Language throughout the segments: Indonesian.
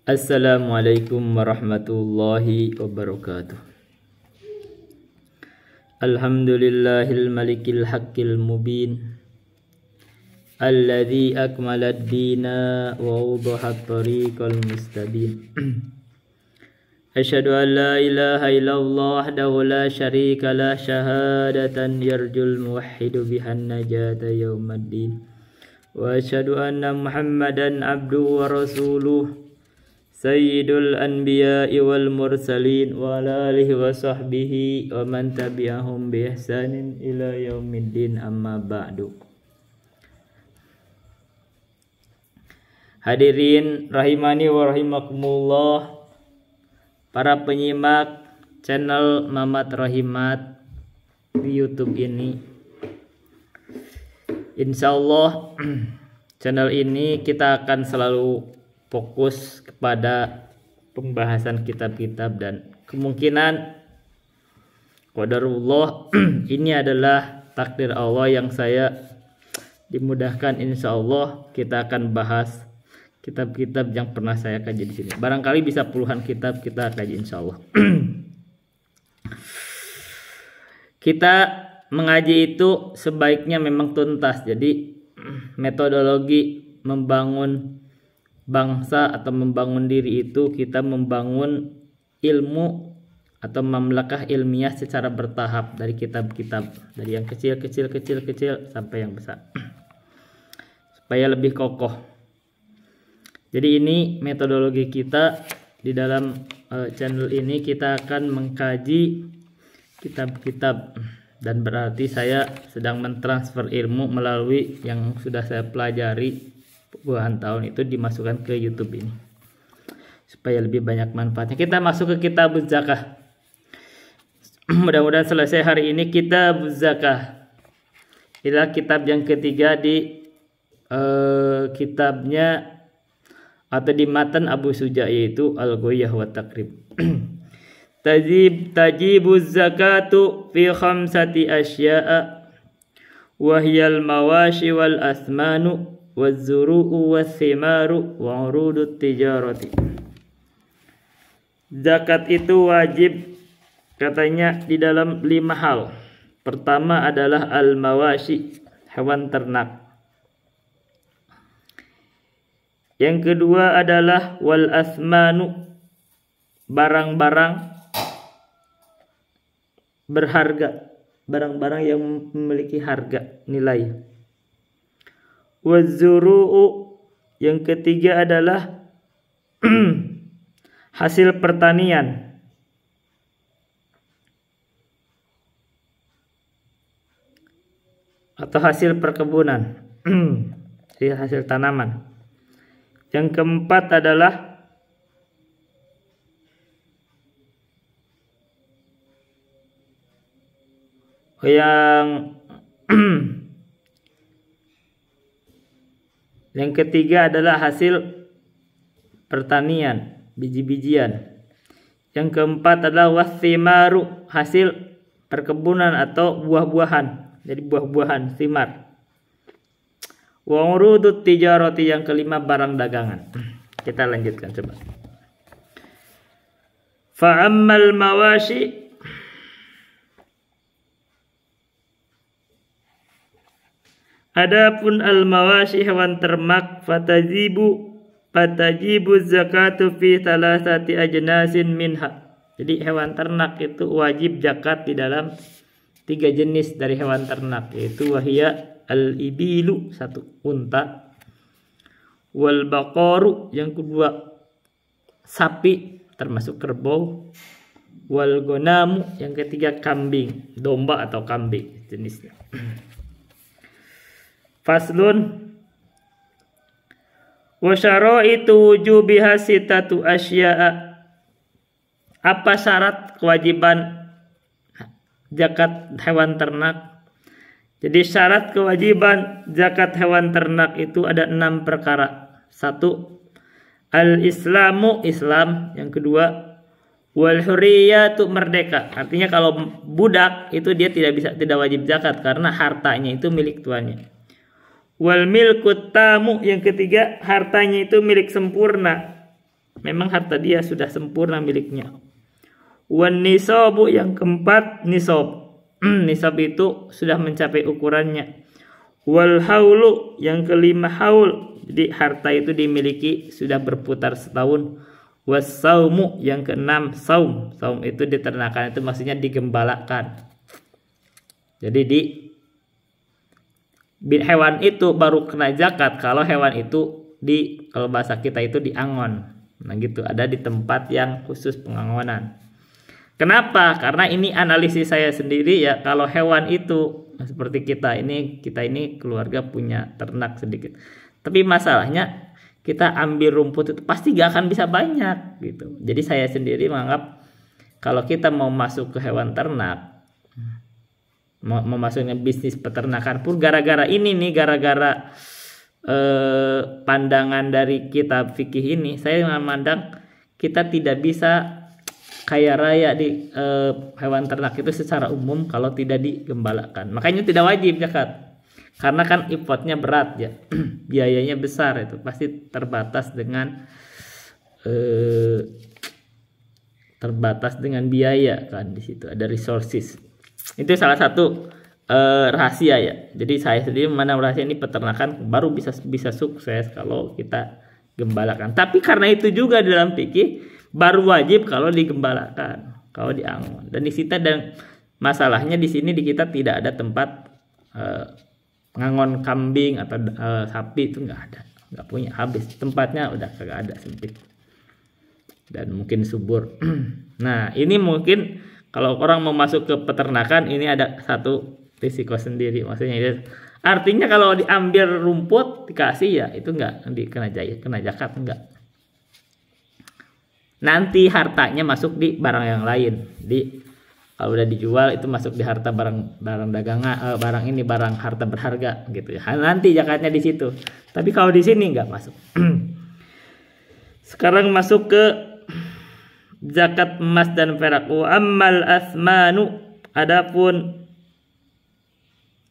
Assalamualaikum warahmatullahi wabarakatuh. Alhamdulillahil malikil haqqil mubin alladzi akmalad dina wa wadahat tariqal mustabin. Asyhadu an la ilaha illallah wahdahu la syarika lah syahadatan yarjul muwahhidu bihan najata yaumaddin. Wa asyhadu anna Muhammadan abduhu wa rasuluh Sayyidul anbiya'i wal mursalin wa ala alihi wa sahbihi wa man tabi'ahum bi ihsanin ila yaumiddin, amma ba'du. Hadirin rahimani wa rahimakumullah, para penyimak channel Mamat Rahimat di YouTube ini. Insyaallah channel ini kita akan selalu fokus kepada pembahasan kitab-kitab, dan kemungkinan qadarullah ini adalah takdir Allah yang saya dimudahkan. Insyaallah kita akan bahas kitab-kitab yang pernah saya kaji di sini. Barangkali bisa puluhan kitab kita kaji insyaallah. Kita mengaji itu sebaiknya memang tuntas. Jadi metodologi membangun bangsa atau membangun diri itu kita membangun ilmu atau mamlakah ilmiah secara bertahap, dari kitab-kitab, dari yang kecil sampai yang besar, supaya lebih kokoh. Jadi ini metodologi kita di dalam channel ini. Kita akan mengkaji kitab-kitab, dan berarti saya sedang mentransfer ilmu melalui yang sudah saya pelajari puluhan tahun itu dimasukkan ke YouTube ini supaya lebih banyak manfaatnya. Kita masuk ke kitab zakah. Mudah-mudahan selesai hari ini kitab zakah. Inilah kitab yang ketiga di kitabnya atau di matan Abu Suja, yaitu Al-Ghoyah wa Taqrib. Tajibuz zakatu fi khamsati asya'a wa hiyal mawashi wal asmanu waz-zuru'u was-thimaru wa 'urudut tijarati. Zakat itu wajib katanya di dalam 5 hal. Pertama adalah al-mawashi, hewan ternak. Yang kedua adalah wal asmanu, barang-barang berharga, barang-barang yang memiliki harga nilai. Waz-zuru'u, yang ketiga adalah hasil pertanian. Atau hasil perkebunan. Hasil tanaman. Yang keempat adalah yang ketiga adalah hasil pertanian, biji-bijian. Yang keempat adalah wathimaru, hasil perkebunan atau buah-buahan. Jadi buah-buahan, thimar. Wa urudut tijarati, yang kelima barang dagangan. Kita lanjutkan coba. Fa'ammal mawashi, adapun al-mawashi, hewan ternak, fatajibu zakatu fi thalathati ajnasin minha. Jadi hewan ternak itu wajib zakat di dalam 3 jenis dari hewan ternak, yaitu wahia al-ibilu, 1 unta, wal baqaru, yang kedua sapi termasuk kerbau, wal gonamu, yang ketiga kambing, domba atau kambing jenisnya. Faslun wa syara'itu wujubiha sitatu asya'a. Apa syarat kewajiban zakat hewan ternak? Jadi syarat kewajiban zakat hewan ternak itu ada 6 perkara. 1, al-islamu, Islam. Yang kedua, wal hurriyatu, merdeka. Artinya kalau budak itu dia tidak wajib zakat karena hartanya itu milik tuannya. Wal milkut tamu, yang ketiga hartanya itu milik sempurna. memang harta dia sudah sempurna miliknya. Wan nisabu yang keempat nisab. Nisab itu sudah mencapai ukurannya. Wal haulu yang kelima haul. Jadi harta itu dimiliki sudah berputar setahun. Was saumu yang keenam saum. Saum itu diternakan, itu maksudnya digembalakan. Jadi hewan itu baru kena zakat kalau hewan itu kalau bahasa kita itu diangon. Nah gitu, ada di tempat yang khusus pengangonan. Kenapa? Karena ini analisis saya sendiri ya. Kalau hewan itu seperti kita ini keluarga punya ternak sedikit. Tapi masalahnya kita ambil rumput itu pasti gak akan bisa banyak gitu. Jadi saya sendiri menganggap kalau kita mau masuk ke hewan ternak, mau masuknya bisnis peternakan pun gara-gara ini nih, gara-gara pandangan dari kitab fikih ini, saya memandang kita tidak bisa kaya raya di hewan ternak itu secara umum kalau tidak digembalakan. Makanya tidak wajib zakat, karena kan importnya berat ya, biayanya besar, itu pasti terbatas dengan biaya kan, di situ ada resources. Itu salah satu rahasia ya. Jadi saya sendiri memandang rahasia ini peternakan baru bisa sukses kalau kita gembalakan. Tapi karena itu juga dalam fikih baru wajib kalau digembalakan, kalau diangon. Dan di situ, dan masalahnya di sini di kita tidak ada tempat ngangon kambing atau sapi, itu nggak ada, nggak punya, habis tempatnya, udah kagak ada, sempit dan mungkin subur. Nah ini mungkin kalau orang mau masuk ke peternakan ini ada satu risiko sendiri, maksudnya artinya kalau diambil rumput dikasih ya itu nggak kena zakat, enggak. Nanti hartanya masuk di barang yang lain, kalau udah dijual itu masuk di harta barang dagangan, barang harta berharga gitu ya. Nanti zakatnya di situ. Tapi kalau di sini nggak masuk. Sekarang masuk ke zakat emas dan perak. Wa ammal asmanu, adapun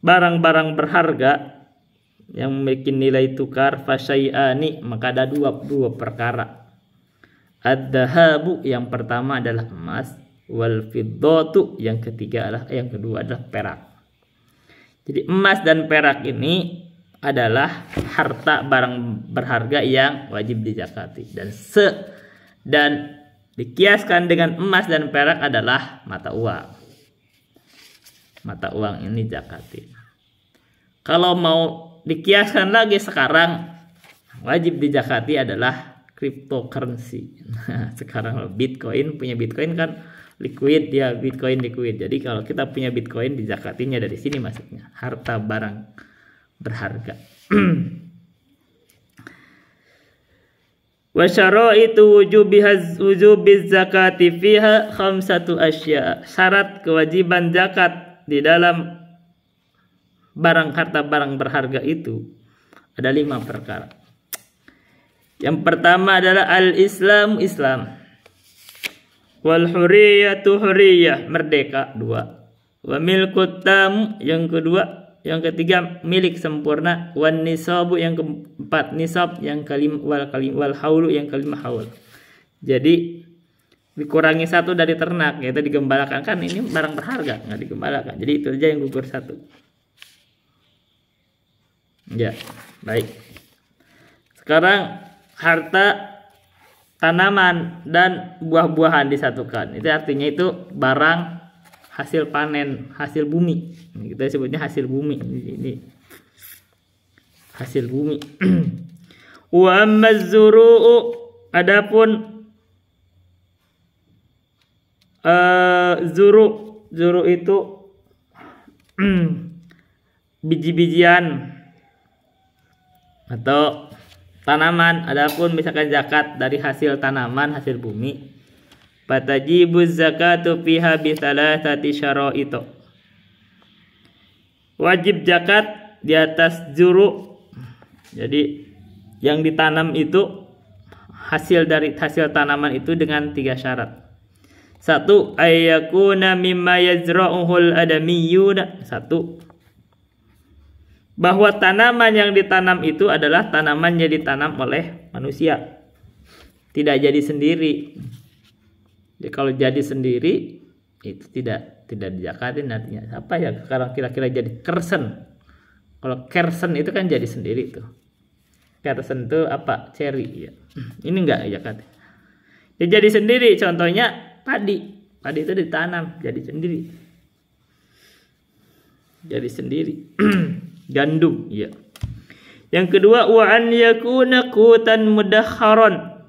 barang-barang berharga yang memiliki nilai tukar, fasyai'ani, maka ada dua perkara. Ad-dahabu, yang pertama adalah emas, wal fiddatu, yang kedua adalah perak. Jadi emas dan perak ini adalah harta barang berharga yang wajib dizakati, dan dikiaskan dengan emas dan perak adalah mata uang. Mata uang ini zakati. Kalau mau dikiaskan lagi sekarang wajib dizakati adalah cryptocurrency. Nah, sekarang Bitcoin, punya Bitcoin kan liquid, ya Bitcoin liquid. Jadi kalau kita punya Bitcoin dizakatinya dari sini masuknya, harta barang berharga. Wa syaraitu wujubiz zakati fiha khamsatu asya. Syarat kewajiban zakat di dalam harta barang berharga itu ada 5 perkara. Yang pertama adalah al-Islam, Islam. Wal huriyatu, huriyah, merdeka, 2. Wa milkut tam, yang kedua. Yang ketiga milik sempurna. Wan nisabu, yang keempat nisab. Yang wal haulu, yang kelima haul. Jadi dikurangi 1 dari ternak, yaitu digembalakan. Kan ini barang berharga, nggak digembalakan. Jadi itu aja yang gugur 1. Ya, baik. Sekarang harta tanaman dan buah-buahan disatukan. Itu artinya itu barang hasil panen, hasil bumi. Kita sebutnya hasil bumi. Ini hasil bumi. Wa amaz-zuru'u, adapun zuru itu biji-bijian atau tanaman. Adapun misalkan zakat dari hasil tanaman, hasil bumi, fatajibuz zakatu fiha bi thalathati syara'it. Wajib zakat di atas zuru. Jadi yang ditanam itu hasil tanaman itu dengan 3 syarat. 1, ayyakuna mimma yazra'uhul adamiyyun. 1, bahwa tanaman yang ditanam itu adalah tanaman yang ditanam oleh manusia. tidak jadi sendiri. Jadi kalau jadi sendiri itu tidak dijakatin artinya. Apa ya sekarang kira-kira jadi kersen. Kalau kersen itu kan jadi sendiri tuh. Kersen itu apa? Cherry ya. Ini enggak zakat. Ya jadi sendiri, contohnya padi. Padi itu ditanam jadi sendiri. Jadi sendiri. Gandum ya. Yang kedua wa an yakuna qutan mudakharon.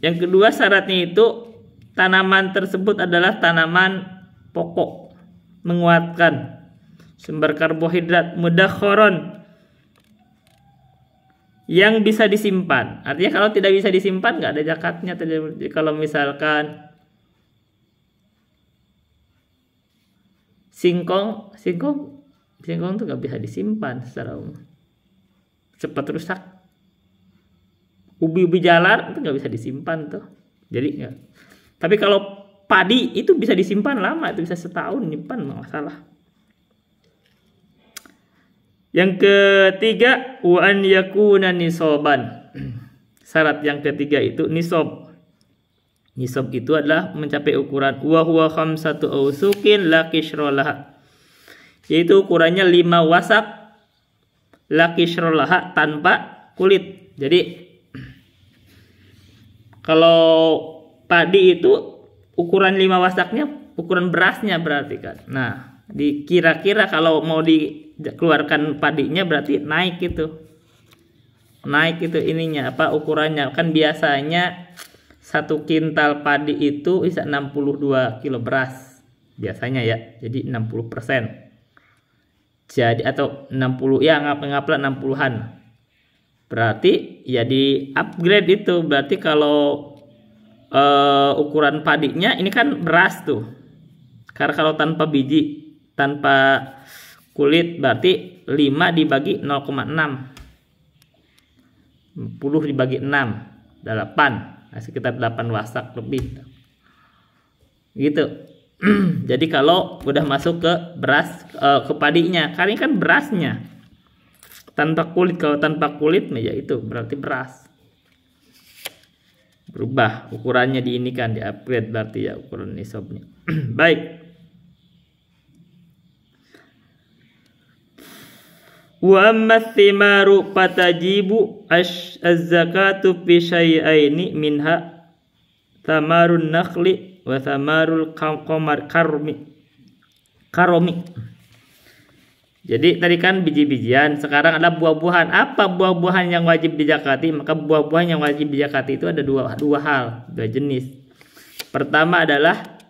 Yang kedua syaratnya itu tanaman tersebut adalah tanaman pokok menguatkan sumber karbohidrat mudakharon yang bisa disimpan. Artinya kalau tidak bisa disimpan nggak ada zakatnya. Kalau misalkan singkong tuh nggak bisa disimpan secara umum, cepat rusak. Ubi jalar itu nggak bisa disimpan tuh, jadi nggak. Tapi kalau padi itu bisa disimpan lama, itu bisa setahun nyimpan nggak masalah. Yang ketiga wa an yakuna nisoban. Syarat yang ketiga itu nisob. Nisob itu adalah mencapai ukuran wa huwa khamsatu ausukin la kishrolaha, yaitu ukurannya 5 wasak la kishrolaha tanpa kulit. Jadi kalau padi itu ukuran 5 wasaknya ukuran berasnya berarti kan. Nah, dikira-kira kalau mau dikeluarkan padinya berarti naik itu. Naik itu ininya apa ukurannya. Kan biasanya 1 kintal padi itu bisa 62 kilo beras biasanya ya. Jadi 60%. Jadi atau 60 ya anggaplah 60-an. Berarti ya di upgrade itu. Berarti kalau ukuran padinya ini kan beras tuh. Karena kalau tanpa biji, tanpa kulit berarti 5 dibagi 0,6. 10 dibagi 6 8. Nah, sekitar 8 wasak lebih gitu. Jadi kalau udah masuk ke beras ke padinya, karena ini kan berasnya tanpa kulit. Kalau tanpa kulit ya itu berarti beras. Berubah ukurannya di ini kan, di upgrade berarti ya ukuran nisabnya. Baik. Wa amma thimaru fatajibu az-zakatu fi syai'aini minha thamarun nakhli wa thamarul karomi. Jadi tadi kan biji-bijian, sekarang ada buah-buahan. Apa buah-buahan yang wajib dizakati? Maka buah-buahan yang wajib dizakati itu ada dua hal, 2 jenis. Pertama adalah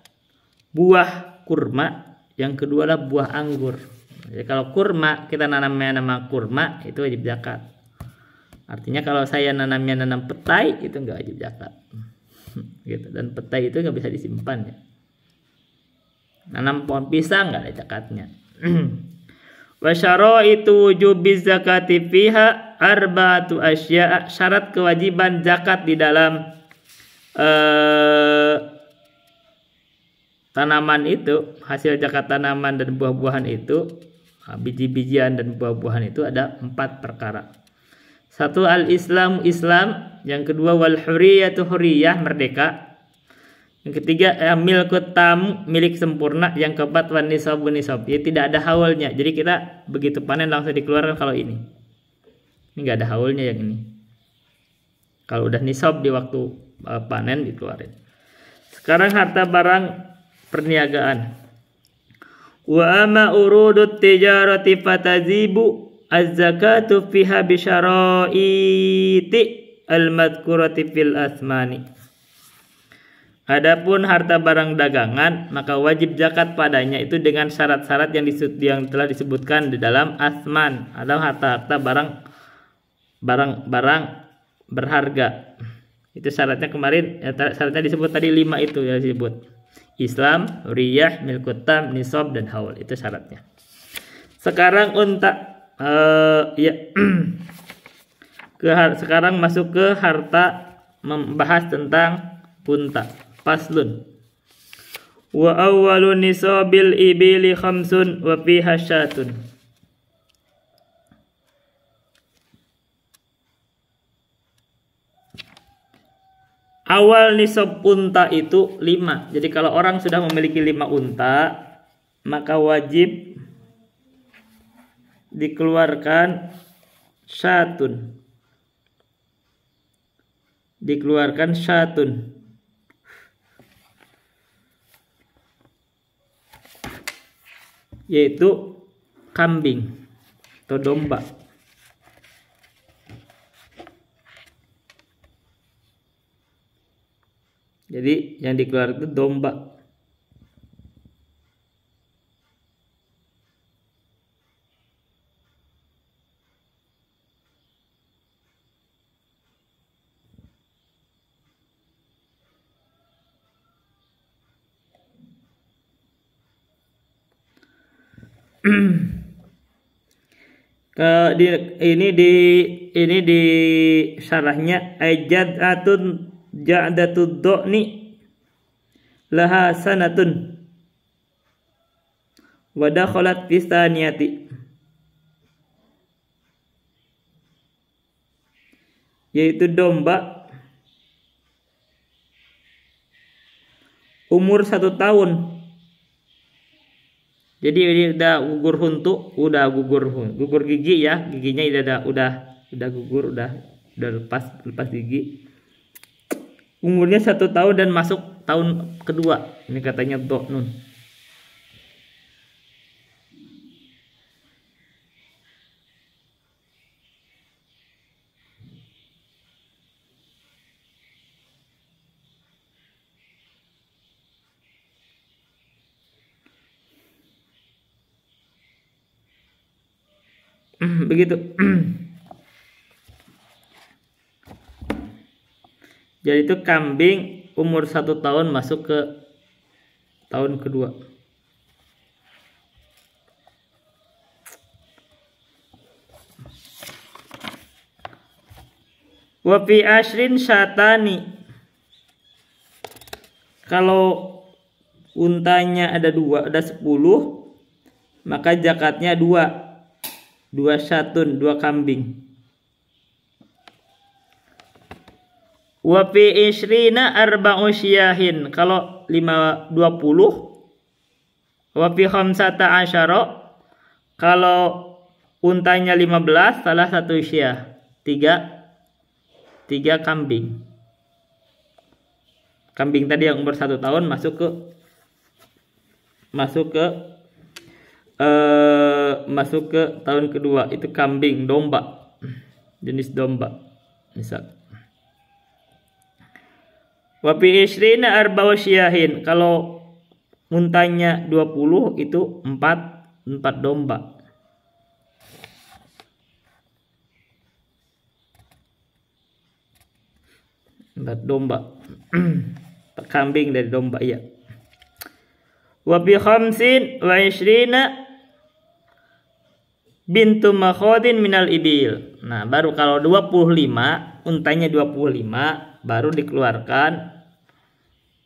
buah kurma, yang kedua adalah buah anggur. Jadi kalau kurma, kita nanamnya nama kurma itu wajib zakat. Artinya kalau saya nanamnya nanam petai itu enggak wajib zakat. Gitu. Dan petai itu nggak bisa disimpan ya. Nanam pohon pisang nggak ada zakatnya. Wa syaraitu wujubiz zakati fiha arba'atu asya'. Syarat kewajiban zakat di dalam tanaman itu, hasil zakat tanaman dan buah-buahan itu, biji-bijian dan buah-buahan itu ada 4 perkara. 1 al-Islam, Islam. Yang kedua wal huriyatu, huriyah, merdeka. Yang ketiga milkut tam, milik sempurna. Yang keempat wan nisabu, nisab. Ya tidak ada haulnya. Jadi kita begitu panen langsung dikeluarkan. Kalau ini nggak ada haulnya yang ini. Kalau udah nisab di waktu panen dikeluarin. Sekarang harta barang perniagaan. Wa ama urudut tijarati fatazibu az-zakatu fiha bi syaraiti al-madhkurati fil asmani. Adapun harta barang dagangan, maka wajib zakat padanya itu dengan syarat-syarat yang telah disebutkan di dalam asman, atau harta-harta barang berharga. Itu syaratnya kemarin, syaratnya disebut tadi 5 itu yang disebut. Islam, riyah, milkutam, nisab, dan haul. Itu syaratnya. Sekarang sekarang masuk ke harta, membahas tentang unta. Faslun. Wa awwalu nisabil ibili khamsun wa fiha syatun. Awal nisab unta itu 5. Jadi kalau orang sudah memiliki 5 unta, maka wajib dikeluarkan syatun. Dikeluarkan syatun. Yaitu kambing atau domba. Jadi yang dikeluarkan itu domba. Ini di syarahnya ajad'atun ja'datud do'ni laha sanatun wa dakhalat fi tsaniyati, yaitu domba umur 1 tahun. Jadi ini udah gugur huntu, udah gugur gigi ya, giginya udah gugur, udah lepas gigi. Umurnya 1 tahun dan masuk tahun kedua. Ini katanya do'nun. Begitu. Jadi itu kambing umur 1 tahun masuk ke tahun kedua. Wa fi ashrin syatani. Kalau untanya ada 2, ada 10, maka zakatnya 2 syatun, 2 kambing. Wa fi ishrina arba'u syiyahin. Kalau 20. Wa fi khamsata asyara. Kalau untanya 15, salah 1 syiyah. 3 kambing. Kambing tadi yang umur 1 tahun masuk ke tahun kedua, itu kambing, domba, jenis domba misal. Wa fi ishrina arba'u syiyahin. Kalau untanya 20 itu 4 domba. Kambing dari domba ya. Wa bi khamsin wa ishrina bintu makhadin minal ibil. Nah, baru kalau 25, untanya 25, baru dikeluarkan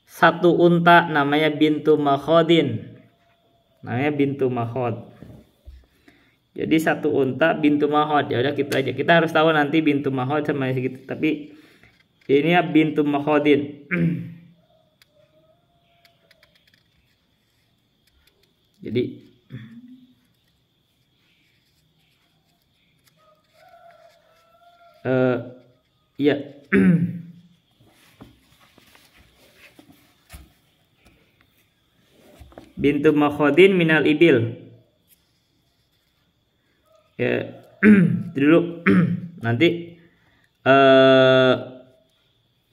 1 unta namanya bintu makhadin. Namanya bintu makhad. Jadi 1 unta bintu makhad. Ya udah gitu aja. Kita harus tahu nanti bintu makhad sama segitu. Tapi ini ya bintu makhadin. Jadi ya. Bintu makhadin minal ibil. Ya, dulu nanti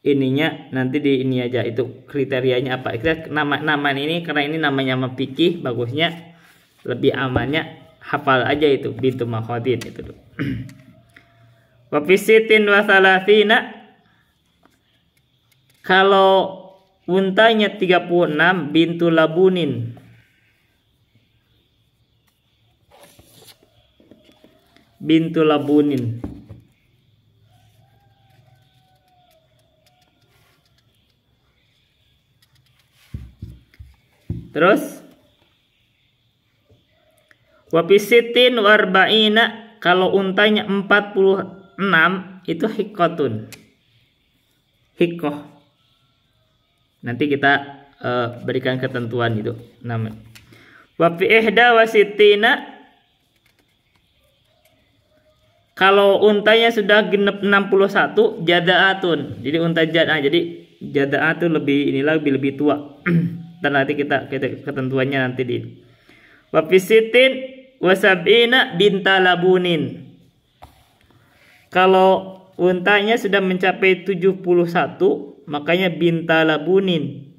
ininya nanti di ini aja, itu kriterianya apa. Kita nama ini karena ini namanya fikih, bagusnya lebih amannya hafal aja itu bintu makhadin itu tuh. Wa fi sittin wa salatina. Kalau untanya 36 bintu labunin. Bintu labunin. Terus wa fi sittin wa arba'ina. Kalau untanya 46 itu hikotun. Hikoh. Nanti kita berikan ketentuan itu namanya. Wa fi ihda wasittina, kalau untanya sudah genep 61 jada'atun. Jadi unta jada'ah. Jadi jada'ah itu lebih tua. Dan nanti kita ketentuannya nanti di. Wa fi sittin wa sab'ina binta labunin. Kalau untanya sudah mencapai 71, makanya binta labunin.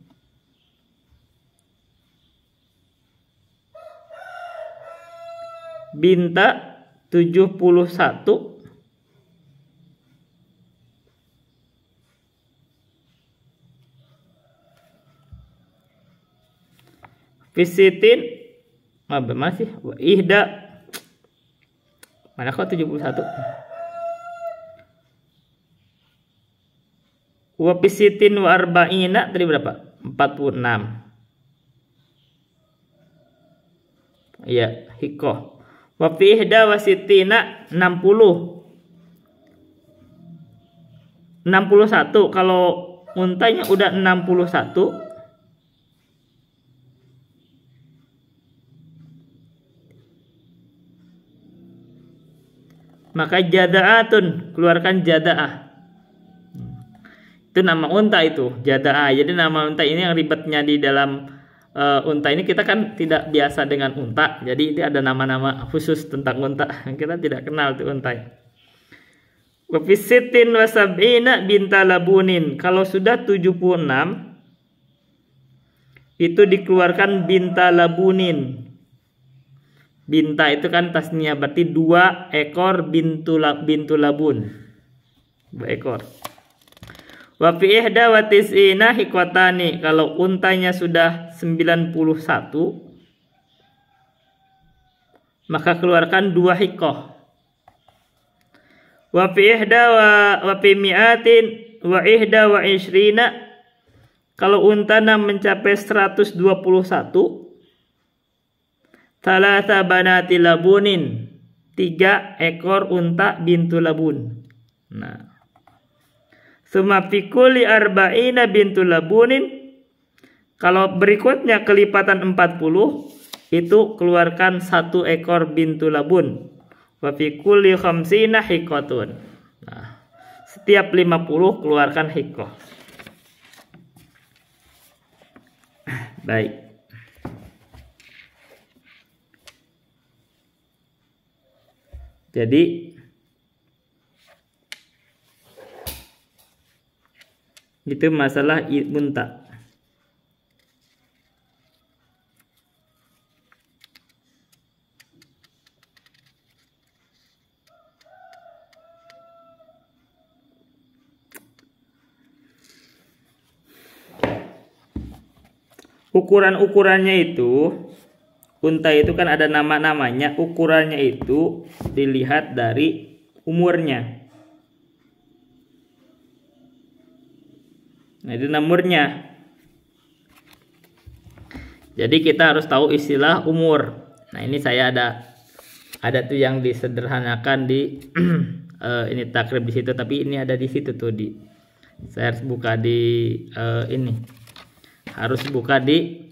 Binta 71 visitin masih ihda, mana kok 71 wa visitin wa arba'ina tadi berapa? 46. Iya, hikoh. Wa fi ihda wasittina 60. 61 kalau untanya udah 61 maka jada'atun, keluarkan jada'ah. Itu nama unta itu, jada'ah. Jadi nama unta ini yang ribetnya di dalam unta ini, kita kan tidak biasa dengan unta. Jadi ini ada nama-nama khusus tentang unta. Kita tidak kenal tuh untanya. Wa fi sittin wa sab'ina binta labunin. Kalau sudah 76 itu dikeluarkan binta labunin. Binta itu kan tasnya, berarti 2 ekor bintu labun. 2 ekor. Wa fi ihda wa tis'ina hiqwatani. Kalau untanya sudah 91 maka keluarkan 2 hiqah. Wa fi ihda wa fi mi'atin wa ihda wa ishrina. Kalau untana mencapai 121, Thalatha banati labunin, 3 ekor unta bintu labun. Nah, summa fi kulli arba'ina bintu labunin. Kalau berikutnya kelipatan 40 itu keluarkan 1 ekor bintu labun. Wa fi kulli khamsina hiqatun. Nah, setiap 50 keluarkan hiqah. Baik. Jadi itu masalah unta. Ukuran-ukurannya itu, unta itu kan ada nama-namanya. Ukurannya itu dilihat dari umurnya. Nah, itu nomornya. Jadi kita harus tahu istilah umur. Nah, ini saya ada tuh yang disederhanakan di ini takrib di situ, tapi ini ada di situ tuh di. Saya harus buka di ini. Harus buka di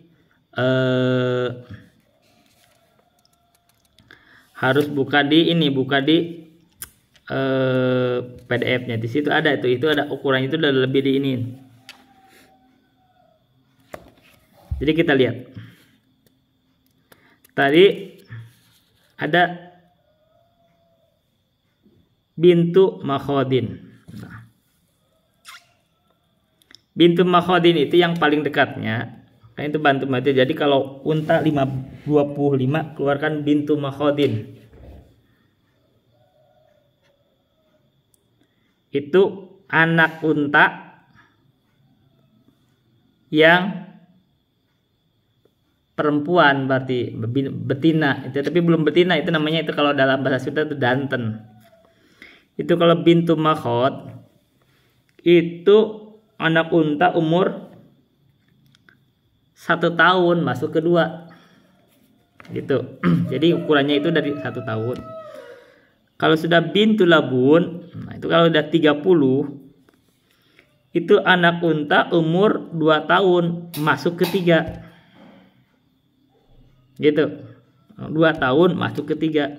harus buka di ini, buka di PDF-nya. Di situ ada itu ada ukurannya, itu udah lebih di ini. Jadi kita lihat. Tadi ada bintu makhodin. Nah, bintu makhodin itu yang paling dekatnya. Kan itu bantu mati. Jadi kalau unta 25 keluarkan bintu makhodin. Itu anak unta yang perempuan, berarti betina itu, tapi belum betina itu namanya, itu kalau dalam bahasa Sunda itu danten. Itu kalau bintu makhod itu anak unta umur 1 tahun masuk kedua gitu. Jadi ukurannya itu dari 1 tahun. Kalau sudah bintu labun, nah itu kalau udah 30 itu anak unta umur 2 tahun masuk ke 3. Gitu. 2 tahun masuk ke 3.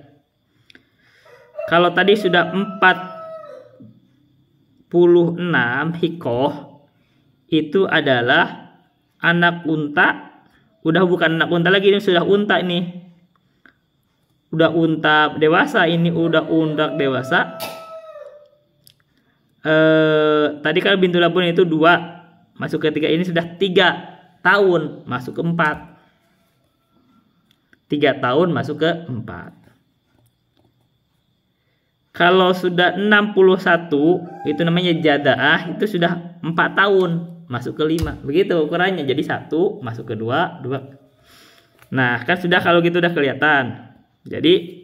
Kalau tadi sudah 46 hikoh, itu adalah anak unta. Udah bukan anak unta lagi, ini sudah unta ini. Udah unta dewasa, ini udah unta dewasa. Tadi kalau bintu labun itu 2 masuk ke 3, ini sudah 3 tahun masuk ke 4. 3 tahun masuk ke 4. Kalau sudah 61 itu namanya jadaah, itu sudah 4 tahun masuk ke 5. Begitu ukurannya. Jadi 1 masuk ke 2, 2. Nah, kan sudah, kalau gitu udah kelihatan. Jadi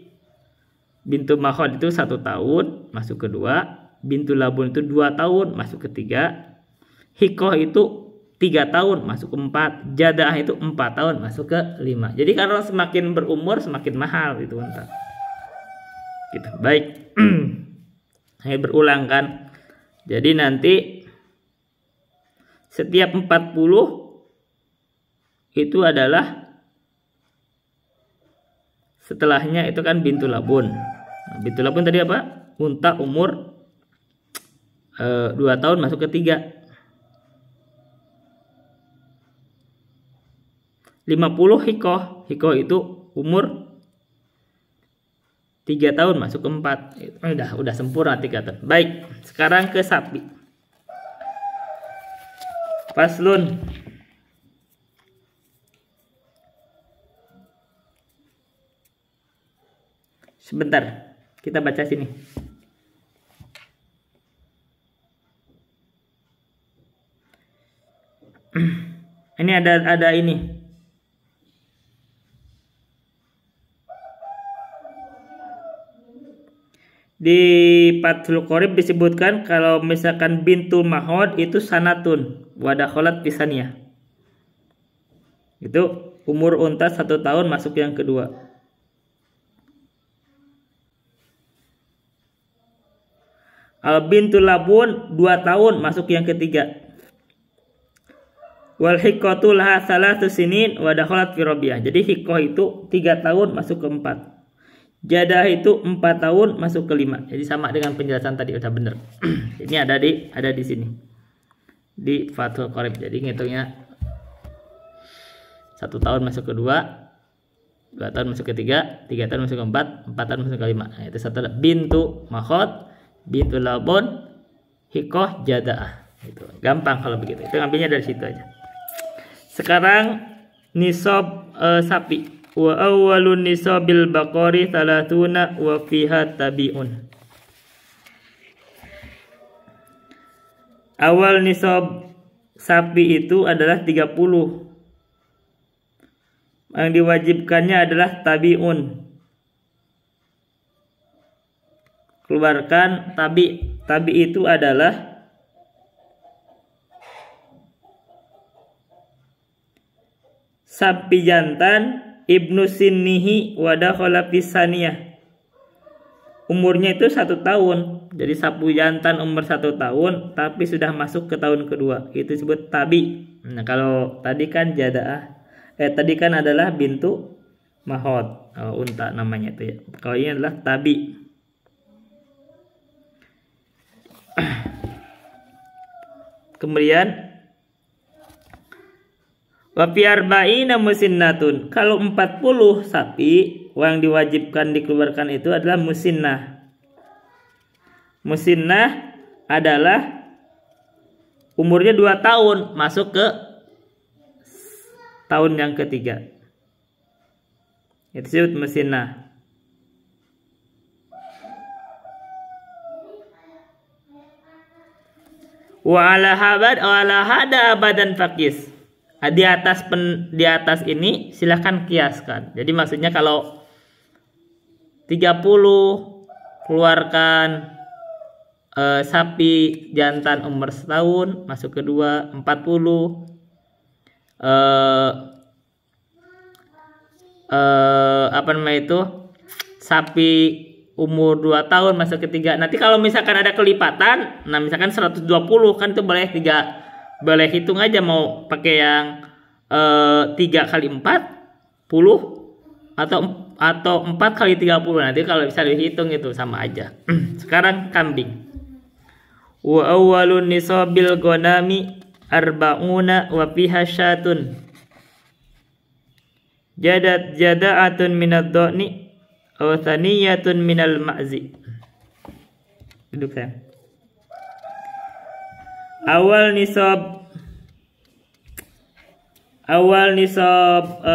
bintu makhod itu 1 tahun masuk ke 2, bintu labun itu 2 tahun masuk ke 3, hikoh itu 3 tahun masuk ke 4, jadaah itu 4 tahun masuk ke 5. Jadi kalau semakin berumur semakin mahal itu unta. Gitu. Baik. Saya berulang kan. Jadi nanti setiap 40 itu adalah setelahnya itu kan bintu labun. Nah, bintu labun tadi apa? Unta umur 2 tahun masuk ke 3. 50 hikoh. Hikoh itu umur 3 tahun masuk ke 4. Udah sempurna 3 tahun. Baik, sekarang ke sapi. Faslun. Sebentar, kita baca sini. Ini ada ini. Di Fathul Qorib disebutkan kalau misalkan bintul mahod itu sanatun wadakholat pisaniyah. Itu umur unta 1 tahun masuk yang kedua. Al bintul labun 2 tahun masuk yang ketiga. Wal hikotu laha salatu sinin wa dakhalat fi rabiah. Jadi hikoh itu 3 tahun masuk ke 4. Jadah itu 4 tahun masuk ke 5. Jadi sama dengan penjelasan tadi, udah bener. Ini ada di sini. Di Fathul Qorib. Jadi ngitungnya 1 tahun masuk ke 2, 2 tahun masuk ke 3, 3 tahun masuk ke 4, 4 tahun masuk ke 5. Nah, itu satu bintu makhod, bintu labun, hikoh, jadaah. Itu gampang kalau begitu. Itu ngambilnya dari situ aja. Sekarang nisab sapi. Wa awwalun nisabil baqari 30 wa fiha tabi'un. Awal nisab sapi itu adalah 30. Yang diwajibkannya adalah tabi'un. Keluarkan tabi. Tabi itu adalah sapi jantan ibnu sinnihi wa dakhala pisaniyah. Umurnya itu 1 tahun. Jadi sapi jantan umur 1 tahun tapi sudah masuk ke tahun kedua. Itu disebut tabi. Nah, kalau tadi kan jadaah. Tadi kan adalah bintu mahod. Unta namanya itu ya. Kalau ini adalah tabi. Kemudian wa fi arba'ina musinnatun. Kalau 40 sapi yang diwajibkan dikeluarkan itu adalah musinnah. Musinnah adalah umurnya 2 tahun masuk ke tahun yang ketiga. Itu disebut musinnah. Wa ala hada badan fakis. Di atas ini silahkan kiaskan. Jadi maksudnya kalau 30 keluarkan sapi jantan umur 1 tahun masuk ke 2, 40 apa namanya itu, sapi umur 2 tahun masuk ke 3. Nanti kalau misalkan ada kelipatan, nah misalkan 120 kan itu boleh hitung aja mau pakai yang 3 kali 40 atau 4 kali 30. Nanti kalau bisa dihitung itu sama aja. Sekarang kambing. Wa awwalun nisabil ghanami arba'una wa fiha syatun jada'atun minad dhani aw thaniyatun minal ma'zi. Duduk ya. Awal nisab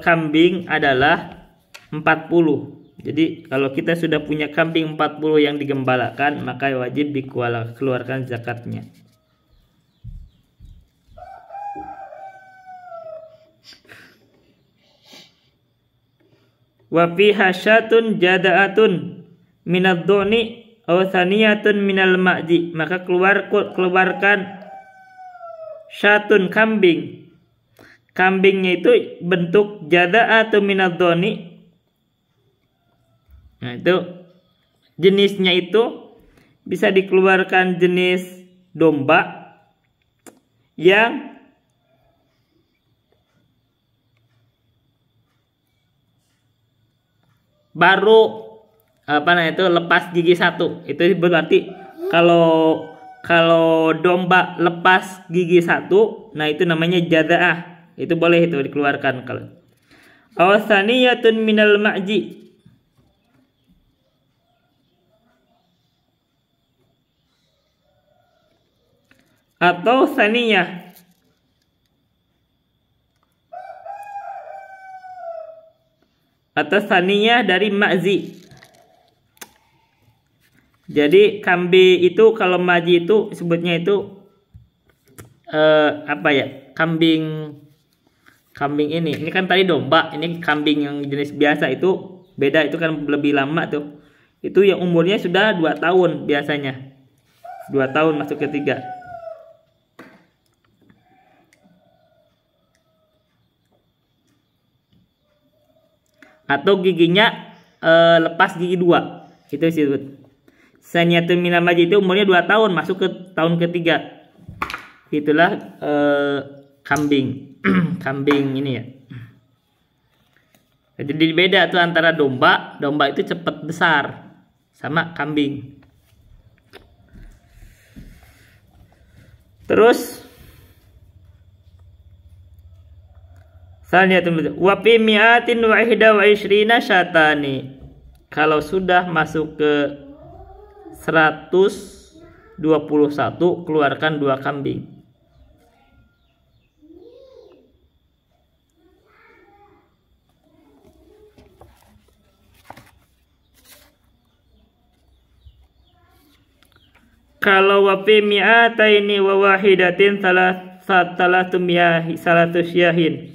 kambing adalah 40. Jadi kalau kita sudah punya kambing 40 yang digembalakan, maka wajib dikeluarkan zakatnya. Wa fiha syatun jada'atun minad dhani aw thaniyatun minal ma'zi. Maka keluarkan syatun kambing. Kambingnya itu bentuk jada'atun minad dhani. Nah, itu jenisnya itu bisa dikeluarkan jenis domba yang baru lepas gigi 1. Itu berarti kalau domba lepas gigi 1, nah itu namanya jada'ah. Itu boleh itu dikeluarkan. Kalau awasaniyatun minal ma'ji, atau saniyah dari ma'zi. Jadi kambing itu kalau ma'zi itu sebutnya itu kambing ini kan tadi domba, ini kambing yang jenis biasa itu beda, itu kan lebih lama tuh. Itu yang umurnya sudah 2 tahun biasanya. 2 tahun masuk ke 3. Atau giginya lepas gigi 2, itu disebut saniyatun minal ma'zi. Itu umurnya 2 tahun masuk ke tahun ketiga. Itulah kambing. Kambing ini ya. Jadi beda tuh antara domba itu cepat besar sama kambing. Terus wa fi mi'atin wa ihda wa ishrina syatani. Kalau sudah masuk ke 121, keluarkan 2 kambing. Kalau wa fi mi'ataini wa wahidatin salatu syahin.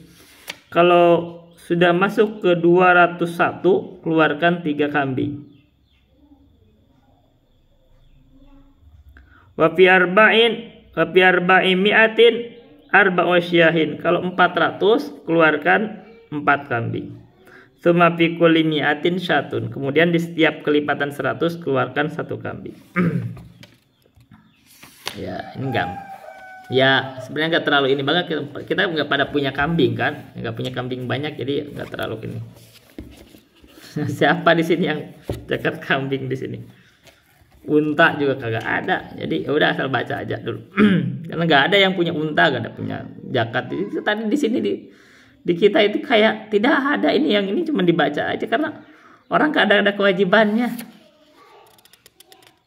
Kalau sudah masuk ke 201, keluarkan 3 kambing. Wa fi arba'in mi'atin arba'u syahin. Kalau 400, keluarkan 4 kambing. Tsumma fi kulli mi'atin syatun. Kemudian di setiap kelipatan 100, keluarkan 1 kambing. Ya, ini enggak. Ya sebenarnya nggak terlalu ini banget, kita nggak pada punya kambing kan, nggak punya kambing banyak, jadi nggak terlalu ini. Siapa di sini yang zakat kambing di sini? Unta juga kagak ada, jadi udah asal baca aja dulu. Karena nggak ada yang punya unta, nggak ada punya zakat. Jadi tadi di sini di kita itu kayak tidak ada ini, yang ini cuma dibaca aja karena orang kadang ada kewajibannya.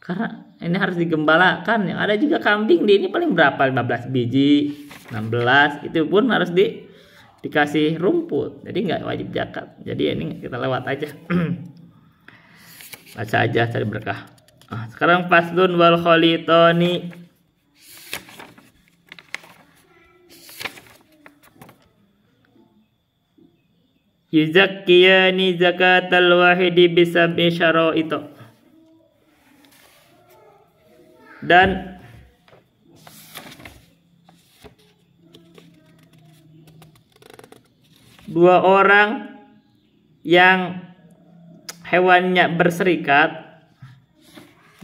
Karena ini harus digembalakan. Yang ada juga kambing di ini paling berapa, 15 biji, 16, itu pun harus dikasih rumput, jadi nggak wajib zakat. Jadi ini kita lewat aja. Baca aja, cari berkah. Sekarang faslun wal khalitani. Yuzakkiyani zakatal wahidi bisab'i syara'ita. Dan dua orang yang hewannya berserikat.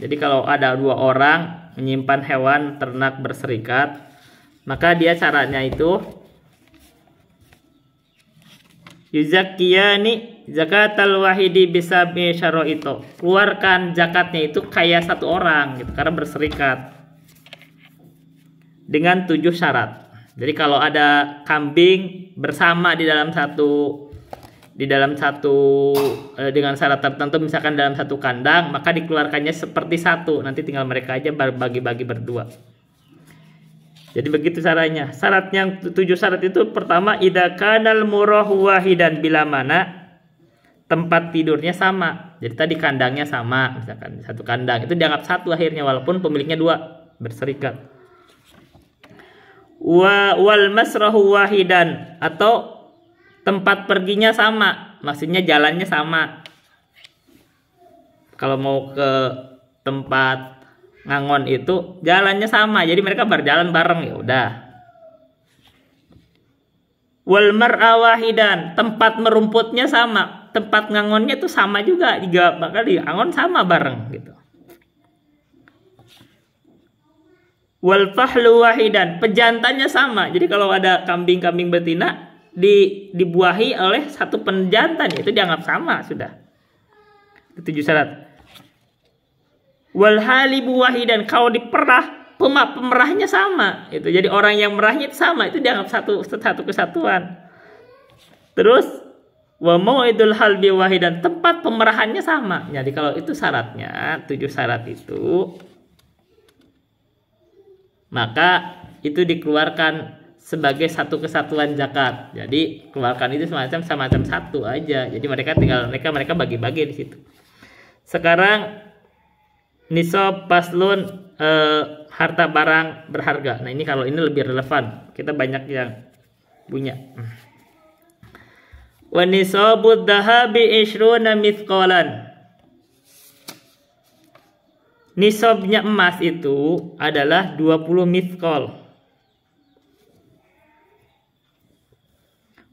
Jadi kalau ada 2 orang menyimpan hewan ternak berserikat, maka dia caranya itu yuzakkiyani zakatal wahidi bisabi syaraito. Keluarkan zakatnya itu kayak 1 orang gitu, karena berserikat dengan 7 syarat. Jadi kalau ada kambing bersama dengan syarat tertentu, misalkan dalam satu kandang, maka dikeluarkannya seperti 1. Nanti tinggal mereka aja bagi-bagi berdua. Jadi begitu caranya. Syarat yang 7 syarat itu, pertama idza kanal murahu wahidan, bila mana tempat tidurnya sama. Jadi tadi kandangnya sama, misalkan satu kandang itu dianggap 1 akhirnya, walaupun pemiliknya 2 berserikat. Wal masrahu wahidan, atau tempat perginya sama, maksudnya jalannya sama. Kalau mau ke tempat ngangon itu jalannya sama, jadi mereka berjalan bareng, ya udah. Wal mar'a wahidan, tempat merumputnya sama, tempat ngangonnya itu sama juga, maka di angon sama bareng gitu. Wal fahlu wahidan, pejantannya sama. Jadi kalau ada kambing-kambing betina dibuahi oleh 1 penjantan, itu dianggap sama sudah. 7 syarat. Wal halibu wahidan, kalau diperah pemerahnya sama. Itu jadi orang yang merahnya itu sama, itu dianggap satu kesatuan. Terus wa mau'idul halbi wahidan, tempat pemerahannya sama. Jadi kalau itu syaratnya 7 syarat itu, maka itu dikeluarkan sebagai 1 kesatuan zakat. Jadi keluarkan itu semacam 1 aja. Jadi mereka bagi-bagi di situ. Sekarang nisab paslun, harta barang berharga. Nah ini kalau ini lebih relevan, kita banyak yang punya. Wa nisabud dhahabi 20 mithqalan. Nisabnya emas itu adalah 20 mithqal.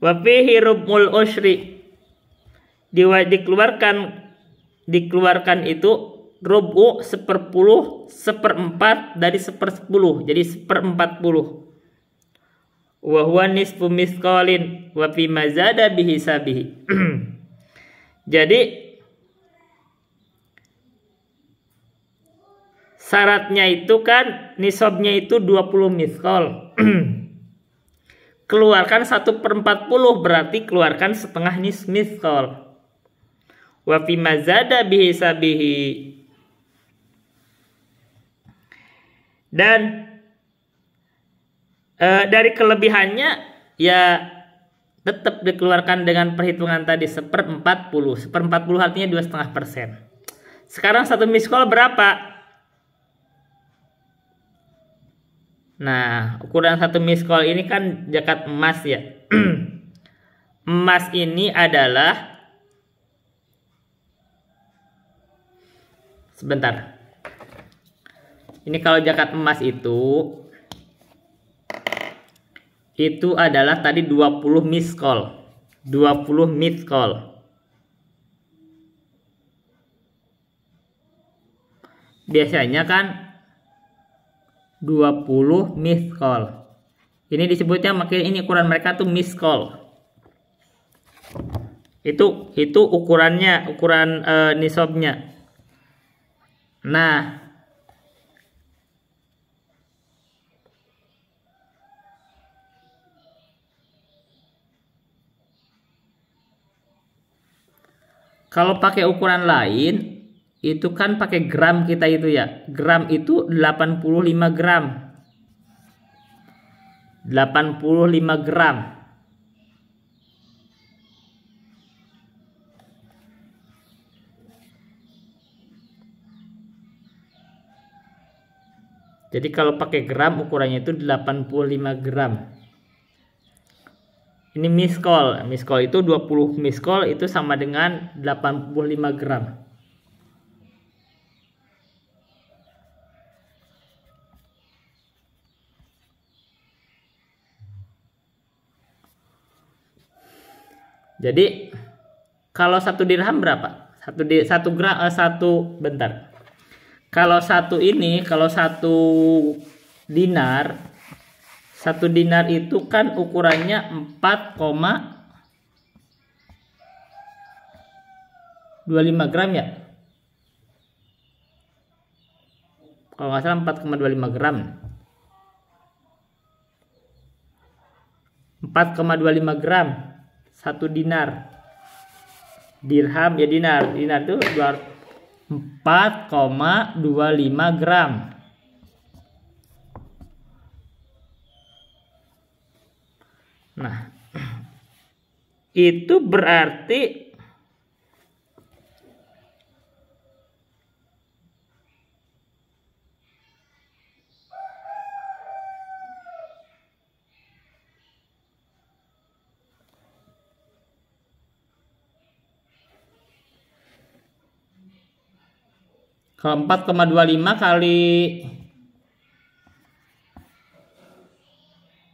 Wa fihi rub'ul usyri, dikeluarkan itu rubu 1/10, 1/4 dari 1/10, jadi 1/40. Wa huwa nisfu mithqalin wa fi mazada bihi sabihi. Jadi syaratnya itu kan nisabnya itu 20 mithqal. Keluarkan 1/40, berarti keluarkan setengah mithqal. Wa fi mazada bihi sabihi. Dan dari kelebihannya ya tetap dikeluarkan dengan perhitungan tadi 1/40. 1/40 artinya 2,5%. Sekarang 1 mithqal berapa? Nah, ukuran 1 mithqal ini kan zakat emas ya. Emas ini adalah, sebentar. Ini kalau zakat emas itu adalah tadi 20 mithqal. 20 mithqal. Biasanya kan 20 mithqal. Ini disebutnya, makin ini ukuran mereka tuh mithqal. Itu ukurannya, ukuran nisabnya. Nah, kalau pakai ukuran lain itu kan pakai gram kita itu ya. Gram itu 85 gram. 85 gram. Jadi kalau pakai gram ukurannya itu 85 gram. Ini mithqal. Mithqal itu 20 mithqal itu sama dengan 85 gram. Jadi kalau 1 dirham berapa? bentar. Kalau satu dinar, satu dinar itu kan ukurannya 4,25 gram ya. Kalau nggak salah 4,25 gram. 4,25 gram satu dinar. Dirham ya dinar itu 4,25 gram. Nah, itu berarti kalau 4,25 kali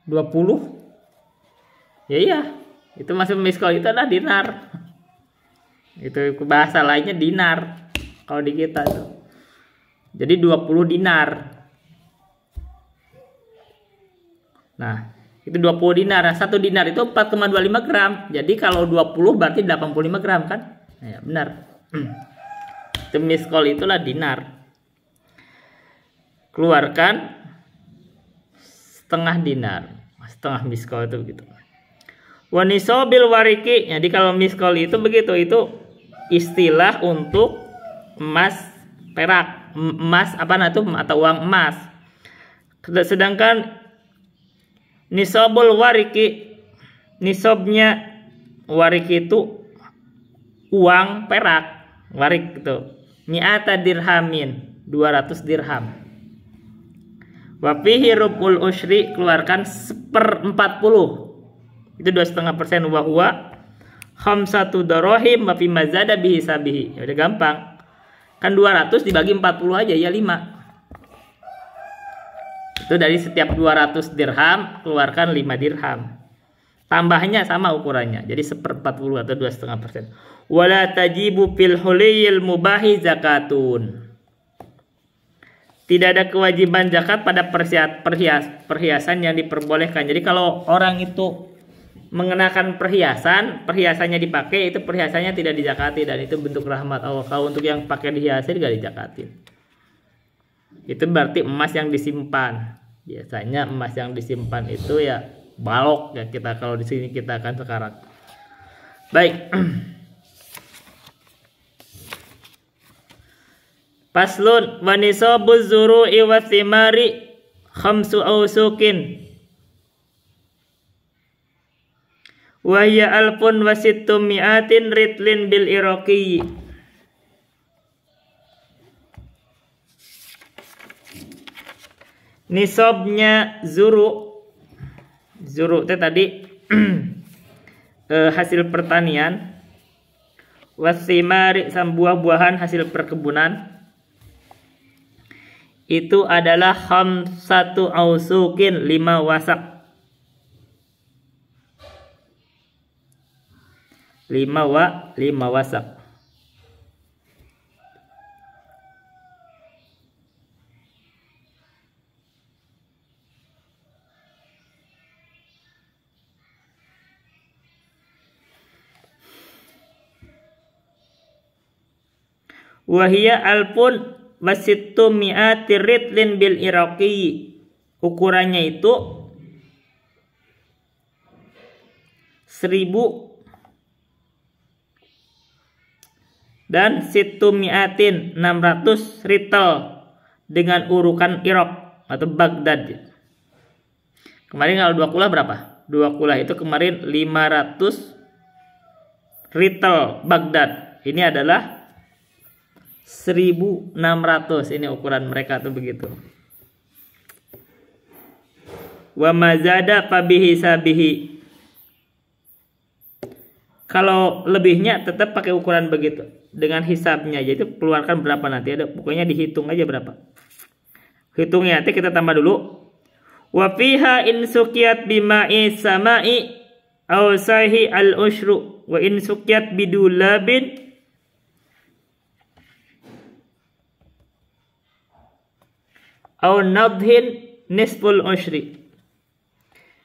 20, ya iya, itu masuk miskol, itu adalah dinar. Itu bahasa lainnya dinar kalau di kita tuh. Jadi 20 dinar. Nah, itu 20 dinar. Satu dinar itu 4,25 gram. Jadi kalau 20 berarti 85 gram kan? Ya, benar. Itu miskol itulah dinar. Keluarkan setengah dinar, setengah miskol itu begitu. Wanisobil wariki. Jadi kalau miskol itu begitu, itu istilah untuk emas perak, emas apa nah itu atau uang emas. Sedangkan nisobul wariki, nisobnya wariki itu uang perak, warik itu. Mi'ata dirhamin, 200 dirham. Wa fihi rubul usyri, keluarkan 1/40. Itu 2,5%. Wa huwa khamsatu darahim wa fi mazada bihi sabihi. Ya udah gampang. Kan 200 dibagi 40 aja ya 5. Itu dari setiap 200 dirham keluarkan 5 dirham. Tambahnya sama ukurannya. Jadi 1/40 atau 2,5%. Wala tajibu fil huliyil mubahi zakatun. Tidak ada kewajiban zakat pada perhiasan yang diperbolehkan. Jadi kalau orang itu mengenakan perhiasannya dipakai, itu perhiasannya tidak dizakati, dan itu bentuk rahmat Allah. Kalau untuk yang pakai dihiasi tidak dizakatin. Itu berarti emas yang disimpan. Biasanya emas yang disimpan itu ya balok ya, kita kalau di sini kita akan sekarang. Baik. Faslun wa nisabuz zuru'i wa thimari khamsu awsukin wa hiya alfun wa sittum mi'atin ritlin bil iraqi. Nisabnya zuru itu tadi hasil pertanian, wasimari buah-buahan hasil perkebunan, itu adalah khamsatu ausukin, 5 wasak. 5 wasak. Wahia alpun wasittu mi'ati ritlin bil iraqi. Ukurannya itu 1000 dan sittu mi'atin 600 ritel dengan urukan Irak atau Baghdad. Kemarin kalau 2 kula berapa? 2 kula itu kemarin 500 ritel Baghdad. Ini adalah 1600. Ini ukuran mereka tuh begitu. Wa mazada fabihi sabihi. Kalau lebihnya tetap pakai ukuran begitu dengan hisabnya, jadi keluarkan berapa nanti, ada pokoknya dihitung aja berapa. Hitungnya nanti kita tambah dulu. Wa fiha in sukiyat bima'i sama'i aw sahi al usyru wa in sukiyat bidulabin au nadhin nisful usyri.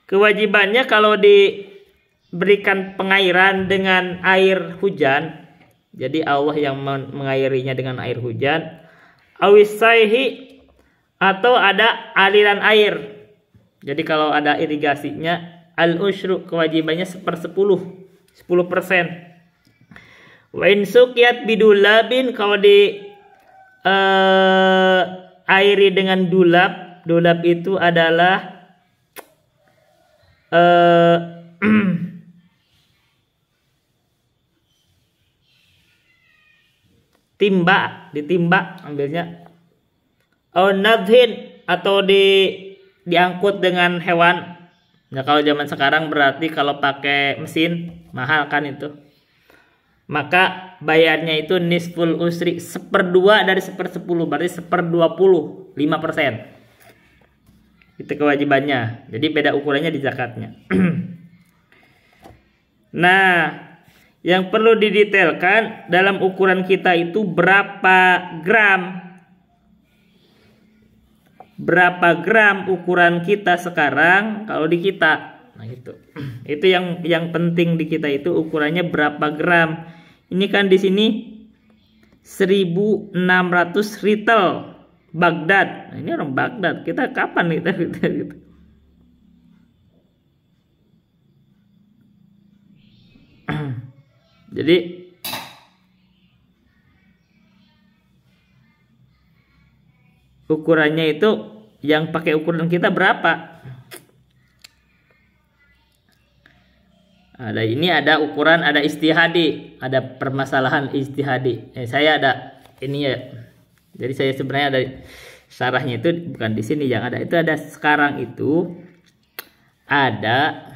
Kewajibannya kalau diberikan pengairan dengan air hujan, jadi Allah yang mengairinya dengan air hujan, awisaihi, atau ada aliran air. Jadi kalau ada irigasinya, al usyru kewajibannya 10%. Wa in suqiyat bidulabin, kalau di airi dengan dulab itu adalah ditimba ambilnya. Nadhin, atau diangkut dengan hewan. Nah, kalau zaman sekarang berarti kalau pakai mesin mahal kan itu. Maka bayarnya itu nisful usri, 1/2 dari 1/10, berarti 1/20, 5%. Itu kewajibannya. Jadi beda ukurannya di zakatnya. Nah, yang perlu didetailkan dalam ukuran kita itu berapa gram ukuran kita sekarang kalau di kita. Nah, itu yang penting di kita itu ukurannya berapa gram. Ini kan di sini 1600 ritel Baghdad. Nah, ini orang Baghdad. Kita kapan kita gitu. Jadi ukurannya itu yang pakai ukuran kita berapa? Ada ukuran, ada istihadi, ada permasalahan istihadi. Saya ada ini ya. Jadi saya sebenarnya ada syarahnya itu bukan di sini yang ada. Itu ada sekarang itu ada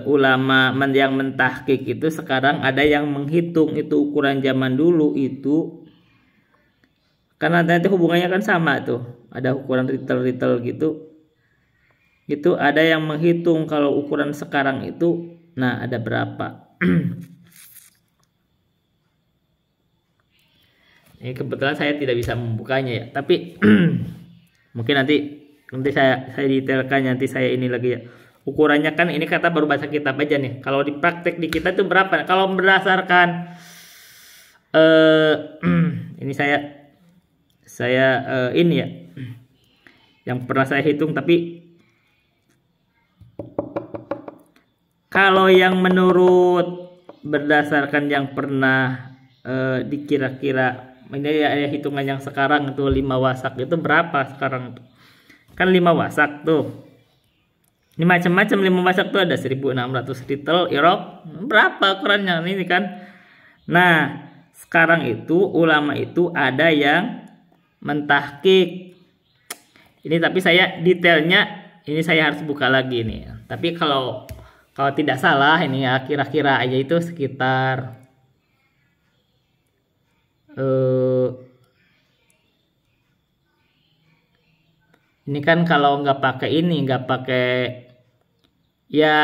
ulama yang mentahqiq itu sekarang ada yang menghitung itu ukuran zaman dulu itu. Karena nanti hubungannya kan sama tuh, ada ukuran ritel gitu. Itu ada yang menghitung kalau ukuran sekarang itu, nah ada berapa? Ini kebetulan saya tidak bisa membukanya ya, tapi mungkin nanti saya detailkan, nanti saya ini lagi ya. Ukurannya kan ini kata baru baca kitab aja nih. Kalau di praktek di kita itu berapa? Kalau berdasarkan ini saya ini ya yang pernah saya hitung, tapi kalau yang menurut berdasarkan yang pernah dikira-kira ini ya hitungan yang sekarang itu 5 wasak itu berapa sekarang tuh? Kan 5 wasak tuh. Ini macam-macam 5 wasak tuh ada 1600 ritel Iraq. Berapa ukurannya ini kan? Nah, sekarang itu ulama itu ada yang mentahqiq. Ini tapi saya detailnya ini saya harus buka lagi nih. Tapi kalau tidak salah ini ya kira-kira aja itu sekitar ini kan kalau nggak pakai ya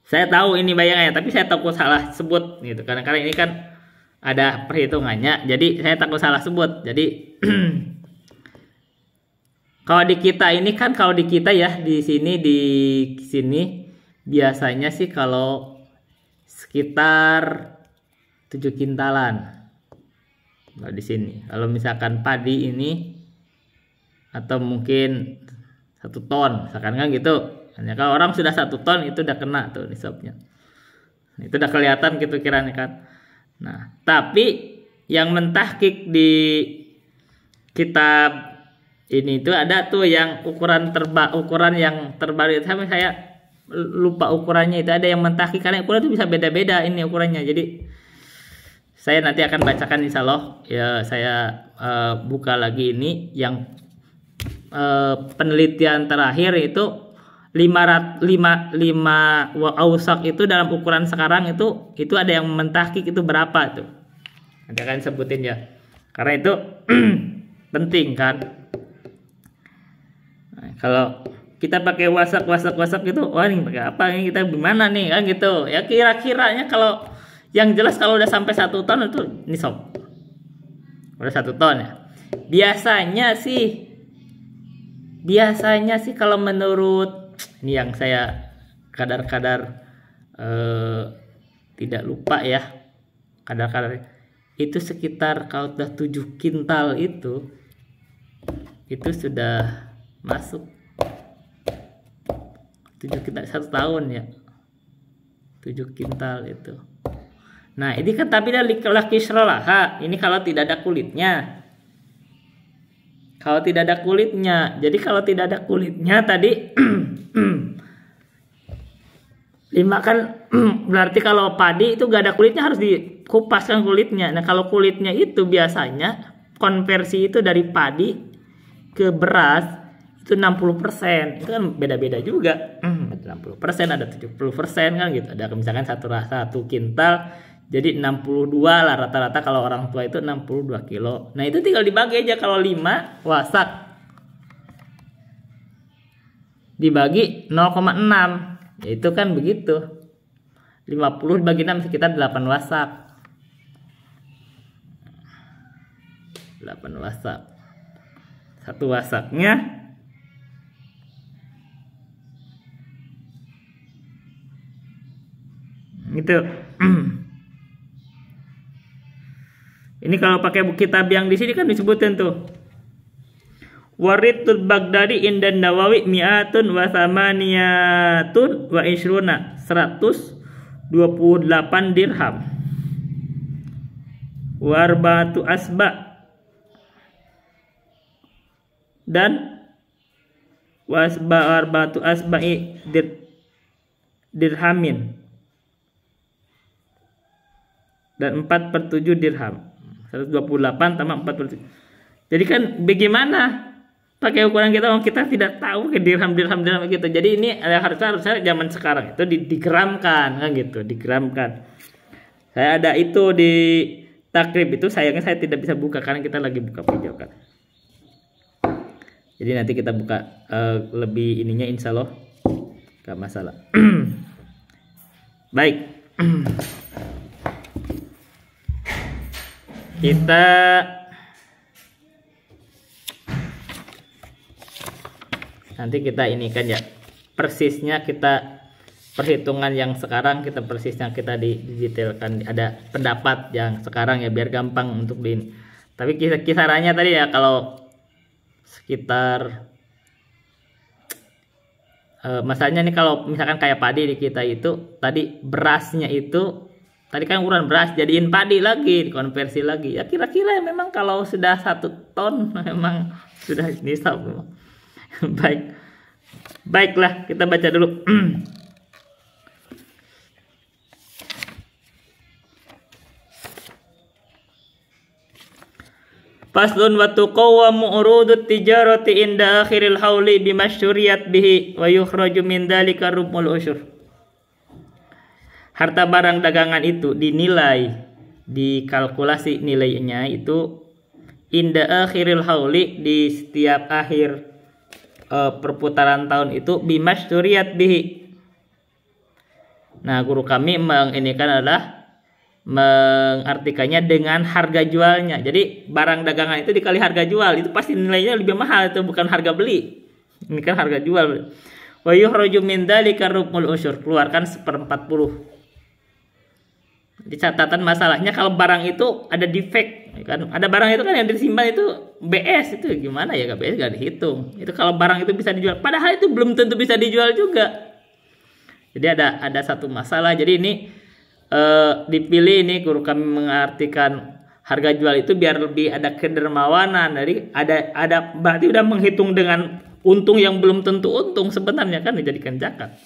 saya tahu ini bayangannya, tapi saya takut salah sebut gitu karena ini kan ada perhitungannya, jadi saya takut salah sebut. Jadi kalau di kita ini kan, kalau di kita ya di sini biasanya sih kalau sekitar 7 kintalan. Kalau di sini, kalau misalkan padi ini atau mungkin 1 ton, misalkan kan gitu. Hanya kalau orang sudah 1 ton itu udah kena tuh nisabnya. Itu udah kelihatan gitu kiranya kan. Nah, tapi yang mentahqiq di kitab ini tuh ada tuh yang ukuran yang terbaru itu, saya lupa ukurannya, itu ada yang mentahqiq karena ukuran itu bisa beda-beda ini ukurannya. Jadi saya nanti akan bacakan insya Allah ya, saya buka lagi ini yang penelitian terakhir itu 5 ausak itu dalam ukuran sekarang itu ada yang mentahqiq itu berapa tuh. Nanti akan sebutin ya. Karena itu penting kan. Nah, kalau kita pakai wasak gitu, wah ini pakai apa ini, kita gimana nih kan gitu. Ya kira-kiranya kalau Yang jelas kalau udah sampai 1 ton itu nisab. Udah 1 ton ya. Biasanya sih kalau menurut ini yang saya kadar-kadar tidak lupa ya, kadar-kadar itu sekitar kalau udah 7 kintal itu sudah masuk 7 kintal 1 tahun ya, 7 kintal itu. Nah ini kan tapi dari laki serolaha, ini kalau tidak ada kulitnya. Jadi kalau tidak ada kulitnya tadi 5 kan berarti kalau padi itu gak ada kulitnya harus dikupaskan kulitnya. Nah kalau kulitnya itu biasanya konversi itu dari padi ke beras itu 60%. Itu kan beda-beda juga. 60% ada 70% kan gitu. Ada misalkan satu kintal jadi 62 lah rata-rata kalau orang tua itu 62 kilo. Nah itu tinggal dibagi aja, kalau 5 wasak dibagi 0,6. Ya itu kan begitu. 50 dibagi 6 sekitar 8 wasak. 8 wasak. 1 wasaknya itu. Ini kalau pakai kitab yang di sini kan disebutkan tuh. Waritul Baghdadi indan Nawawi mi'atun wa samaniyatun wa ishruna 128 dirham. Warbatu asba dan warbatu asba'i dirhamin dan 4/7 dirham. 128 tambah 4/7. Jadi kan bagaimana pakai ukuran kita tidak tahu ke dirham gitu. Jadi ini harusnya zaman sekarang itu digramkan kan gitu, digramkan. Saya ada itu di takrib itu, sayangnya saya tidak bisa buka karena kita lagi buka video kan. Jadi nanti kita buka lebih ininya, insya Allah gak masalah. Baik. Kita nanti kita ini kan ya persisnya, kita perhitungan yang sekarang kita persisnya kita didetailkan, ada pendapat yang sekarang ya biar gampang untuk di. Tapi kisarannya tadi ya kalau sekitar masalahnya nih kalau misalkan kayak padi di kita itu tadi berasnya itu tadi kan ukuran beras jadiin padi lagi, dikonversi lagi. Ya kira-kira memang kalau sudah 1 ton memang sudah nisab. Baiklah, kita baca dulu. Faslun wa tuqawwamu urudut tijarati inda akhiril hauli bimasyuriyat bihi wa yukhraju min dzalika rubul usyur. Harta barang dagangan itu dinilai, dikalkulasi nilainya itu inda akhiril hauli, di setiap akhir perputaran tahun itu bimasyuriyat bihi. Nah guru kami mengartikannya dengan harga jualnya. Jadi barang dagangan itu dikali harga jual itu pasti nilainya lebih mahal, itu bukan harga beli. Ini kan harga jual. Wa yukhraju min dzalika rubul usyur, keluarkan 1/40. Di catatan masalahnya kalau barang itu ada defect kan, ada barang itu kan yang disimpan itu BS, itu gimana ya, BS gak dihitung. Itu kalau barang itu bisa dijual, padahal itu belum tentu bisa dijual juga. Jadi ada satu masalah. Jadi ini dipilih ini guru kami mengartikan harga jual itu biar lebih ada kedermawanan. Jadi ada berarti udah menghitung dengan untung yang belum tentu untung sebenarnya kan, dijadikan zakat.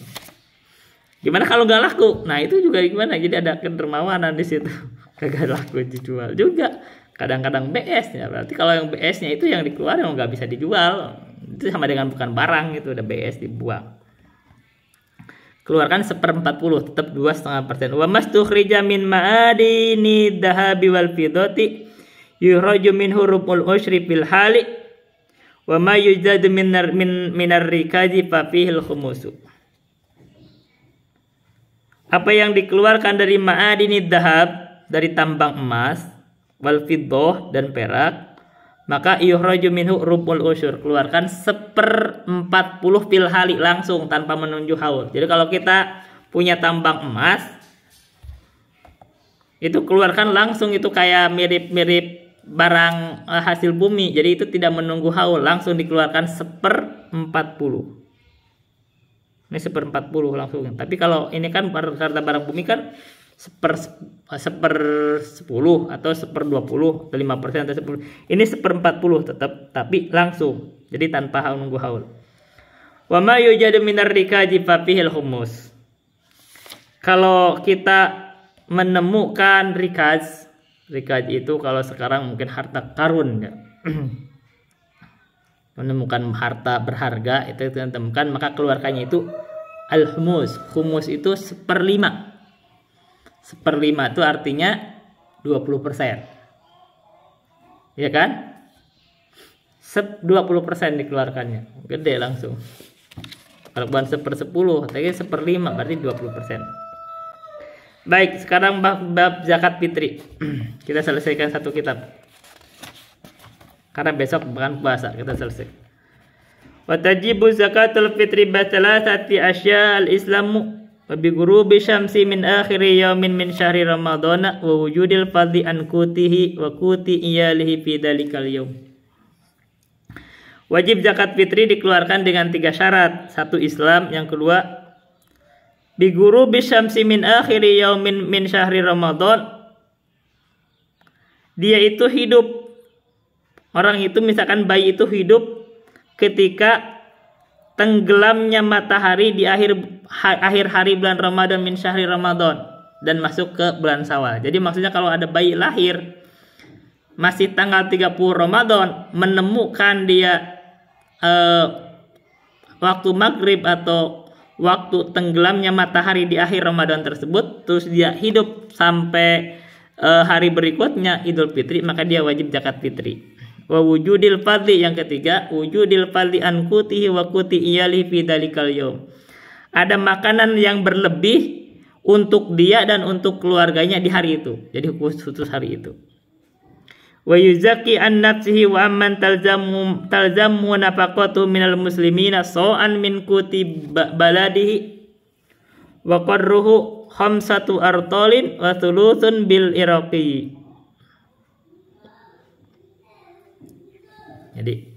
Gimana kalau nggak laku? Nah itu juga gimana? Jadi ada kedermawanan di situ. Kagak laku dijual juga. Kadang-kadang BS ya. Berarti kalau yang BS-nya itu yang dikeluarin nggak bisa dijual. Itu sama dengan bukan barang, itu udah BS dibuang. Keluarkan 1/40, tetap 2,5%. Wa mastukhrija min ma'adini dhahabi wal fiddati yukhraju minhu rubul usyri fil hali wa ma yujadu minar rikazi fa fihi al khumusu. apa yang dikeluarkan dari ma'adinid dahab, dari tambang emas, wal fiddah dan perak, maka yukhraju minhu rubul usyur, keluarkan 1/40 fil hali, langsung tanpa menunggu haul. Jadi kalau kita punya tambang emas, itu keluarkan langsung, itu kayak mirip-mirip barang hasil bumi. Jadi itu tidak menunggu haul, langsung dikeluarkan 1/40. Ini 1/40 langsung. Tapi kalau ini kan harta barang bumi kan 1/10 atau 1/20 atau 5% atau 10. Ini 1/40 tetap, tapi langsung. Jadi tanpa nunggu haul. Wa ma yujadu minar rikaji fafihil humus. Kalau kita menemukan rikaz itu kalau sekarang mungkin harta karun ya. Menemukan harta berharga itu ditemukan, maka keluarkannya itu al-humus. Humus itu 1/5. 1/5 itu artinya 20%. Ya kan? 20% dikeluarkannya. Gede langsung. Kalau bukan 1/10, tapi 1/5 berarti 20%. Baik, sekarang bab zakat fitri. Kita selesaikan satu kitab. Karena besok bukan puasa, kita selesai. Wa tajibu zakatul fitri basalasati asya al-islamu wa bi ghurubi syamsi min akhiri yaumin min syahri ramadhana wa wujudil fadli an kutihi wa kuti iyalihi fi dalikal yaum. Wajib zakat fitri dikeluarkan dengan 3 syarat. 1 Islam, yang kedua bi ghurubi syamsi min akhiri yaumin min syahri ramadhan. Dia itu hidup, orang itu misalkan bayi itu hidup ketika tenggelamnya matahari di akhir hari bulan Ramadan min syahri Ramadan dan masuk ke bulan Syawal. Jadi maksudnya kalau ada bayi lahir masih tanggal 30 Ramadan, menemukan dia waktu maghrib atau waktu tenggelamnya matahari di akhir Ramadan tersebut, terus dia hidup sampai hari berikutnya Idul Fitri, maka dia wajib zakat fitri. Wa wujudil fadli, yang ketiga wujudil fadli an kutihi wa kuti iyali fi dalikal yaum. Ada makanan yang berlebih untuk dia dan untuk keluarganya di hari itu. Jadi khusus hari itu. Wa yuzaki an nafsihi wa amman talzamu nafaqatu minal muslimina sa'an min kuti baladihi wa qarruhu 5 artalin wa thuluthun bil iraqi. Jadi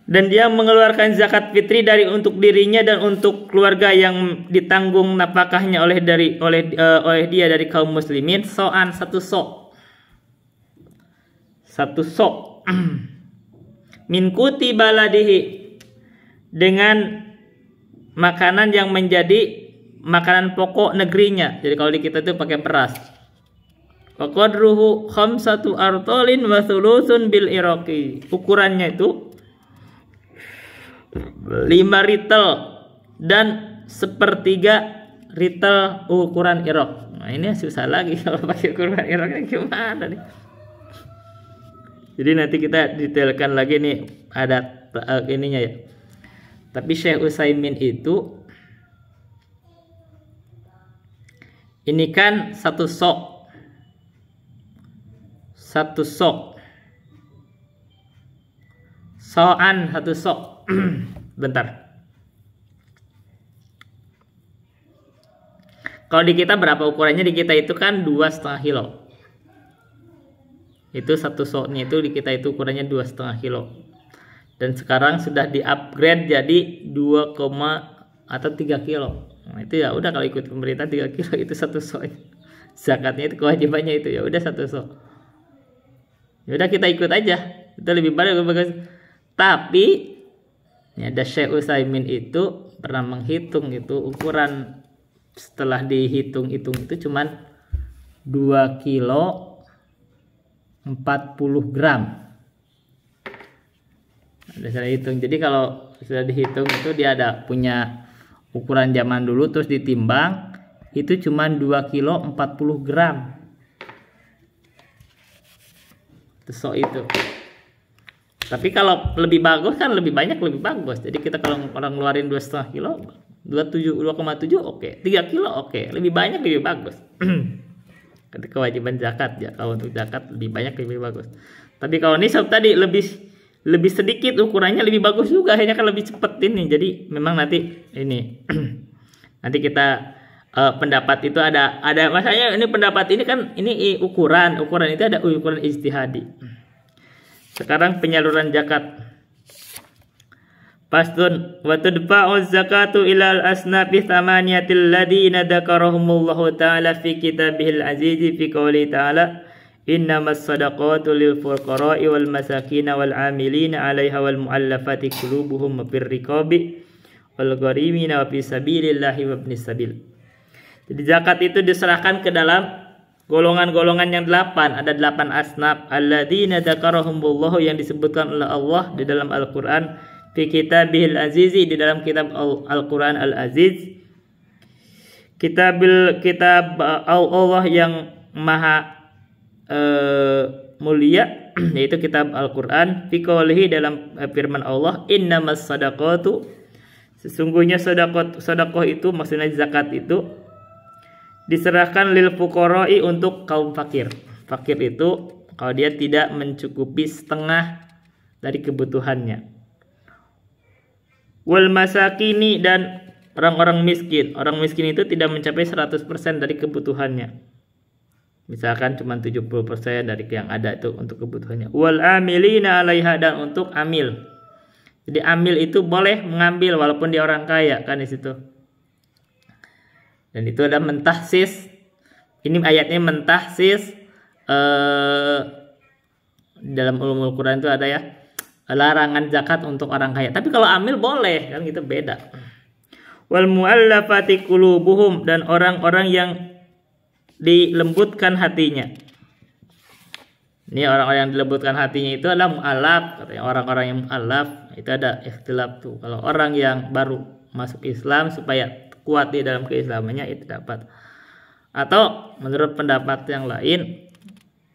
dan dia mengeluarkan zakat fitri dari untuk dirinya dan untuk keluarga yang ditanggung nafkahnya oleh dia dari kaum muslimin, so'an 1 sok. 1 sok min kuti baladihi, dengan makanan yang menjadi makanan pokok negerinya. Jadi kalau di kita itu pakai beras. Wa qadruhu 5 artalin wa thuluthun bil iraqi. Ukurannya itu 5 ritel dan 1/3 ritel ukuran Irak. Nah, ini susah lagi kalau pakai ukuran Iraknya gimana nih? Jadi nanti kita detailkan lagi nih, ada ininya ya. Tapi Syekh Utsaimin itu ini kan 1 sok. 1 sok. So'an 1 sok. Bentar. Kalau di kita berapa ukurannya? Di kita itu kan 2,5 kilo. Itu 1 soknya itu di kita itu ukurannya 2,5 kilo. Dan sekarang sudah di-upgrade jadi 2, atau 3 kilo. Nah, itu ya udah, kalau ikut pemerintah 3 kilo itu 1 sok. Zakatnya itu kewajibannya itu ya udah 1 sok. Ya udah kita ikut aja. Itu lebih bagus. Tapi ya, ada Syekh Utsaimin itu pernah menghitung itu ukuran, setelah dihitung-hitung itu cuman 2 kilo 40 gram. Ada saya hitung. Jadi kalau sudah dihitung itu dia ada punya ukuran zaman dulu, terus ditimbang itu cuman 2 kilo 40 gram. Sok itu. Tapi kalau lebih bagus kan lebih banyak lebih bagus. Jadi kita kalau orang ngeluarin 2,5 kilo, 2,7 oke, 3 kilo oke, lebih banyak lebih bagus. Ketika kewajiban zakat ya, kalau untuk zakat lebih banyak lebih bagus. Tapi kalau nisab tadi lebih sedikit ukurannya lebih bagus juga, akhirnya kan lebih cepat ini. Jadi memang nanti ini nanti kita pendapat itu ada masanya ini pendapat ini kan ini ukuran itu ada ukuran ijtihadi. Sekarang penyaluran zakat. Pastun wa tudfa'u zakatu ilal asnafi thamaniyatil ladina dzakarahumullahu ta'ala fi kitabihil azizi fi qouli ta'ala innamas sadaqatu lil fuqara'i wal masakin wal 'amilina 'alaiha wal mu'allafati qulubuhum wa fir riqabi wal gharimina wa fi sabilillahi wa ibnis sabil. Jadi zakat itu diserahkan ke dalam golongan-golongan yang 8, ada 8 asnaf alladzina dzakarahumullahu yang disebutkan oleh Allah di dalam Al-Qur'an fi kitabihil azizi di dalam kitab Al-Qur'an Al-Aziz. Kitab Allah yang maha mulia yaitu kitab Al-Qur'an fi qoulihi dalam firman Allah innamas sadaqatu sesungguhnya sedekah itu maksudnya zakat itu diserahkan lil fuqara'i untuk kaum fakir. Fakir itu kalau dia tidak mencukupi setengah dari kebutuhannya. Wal masakini dan orang-orang miskin. Orang miskin itu tidak mencapai 100% dari kebutuhannya. Misalkan cuma 70% dari yang ada itu untuk kebutuhannya. Wal amilina 'alaiha dan untuk amil. Jadi amil itu boleh mengambil walaupun dia orang kaya kan di situ. Dan itu ada mentahsis. Ini ayatnya mentahsis dalam ulumul Quran itu ada ya larangan zakat untuk orang kaya. Tapi kalau amil boleh kan gitu beda. Wal muallafati qulubuhum dan orang-orang yang dilembutkan hatinya. Ini orang-orang yang dilembutkan hatinya itu adalah mu'allaf, katanya orang-orang yang mu'allaf itu ada ikhtilaf tuh. Kalau orang yang baru masuk Islam supaya kuat di dalam keislamannya itu dapat. Atau menurut pendapat yang lain,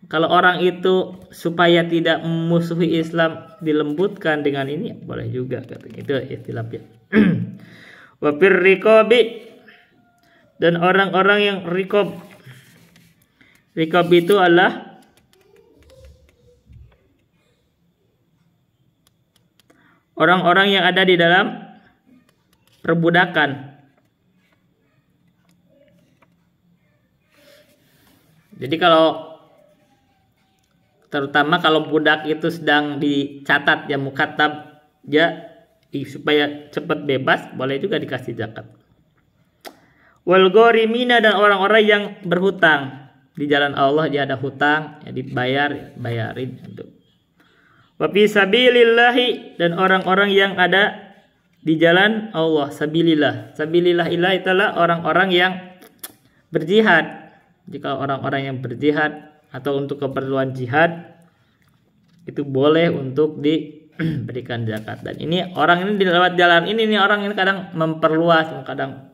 kalau orang itu supaya tidak memusuhi Islam dilembutkan dengan ini boleh juga katanya. Itu istilahnya. Wa fir riqabi dan orang-orang yang riqab. Riqab itu adalah orang-orang yang ada di dalam perbudakan. Jadi kalau terutama kalau budak itu sedang dicatat ya mukatab ya supaya cepat bebas boleh juga dikasih zakat. Wal gharimina dan orang-orang yang berhutang di jalan Allah dia ada hutang ya bayarin itu. Wa fi sabilillahi dan orang-orang yang ada di jalan Allah sabilillah. Sabilillah itulah orang-orang yang berjihad. Jika orang-orang yang berjihad atau untuk keperluan jihad itu boleh untuk diberikan zakat. Dan ini orang ini di lewat jalan ini nih orang ini kadang memperluas, kadang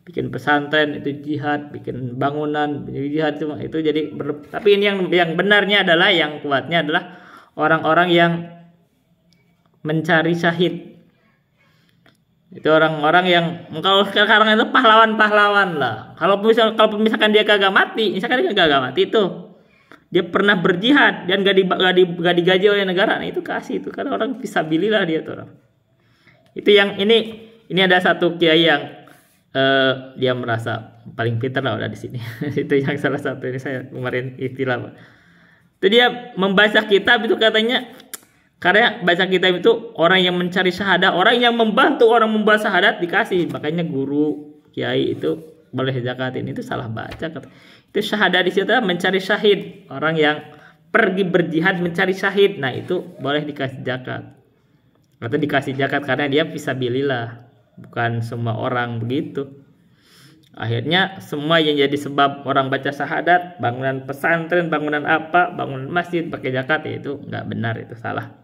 bikin pesantren itu jihad, bikin bangunan jihad itu jadi tapi ini yang benarnya adalah yang kuatnya adalah orang-orang yang mencari syahid. Itu orang-orang yang kalau sekarang itu pahlawan-pahlawan lah. Kalau misalkan dia kagak mati, misalkan dia kagak mati itu dia pernah berjihad dan gak digaji oleh negara, nah itu kasih itu karena orang fisabilillah dia tuh orang. Itu yang ini ada satu kiai yang dia merasa paling pintar lah udah di sini. Itu yang salah satu ini saya kemarin istilah. Itu dia membaca kitab itu katanya karena baca kitab itu orang yang mencari syahadat, orang yang membantu orang membaca syahadat dikasih. Makanya guru kiai itu boleh zakatin. Itu salah baca kata. Itu syahadat di situ mencari syahid, orang yang pergi berjihad mencari syahid. Nah, itu boleh dikasih zakat. Atau dikasih zakat karena dia fisabilillah. Bukan semua orang begitu. Akhirnya semua yang jadi sebab orang baca syahadat, bangunan pesantren, bangunan apa, bangunan masjid pakai zakat ya itu nggak benar, itu salah.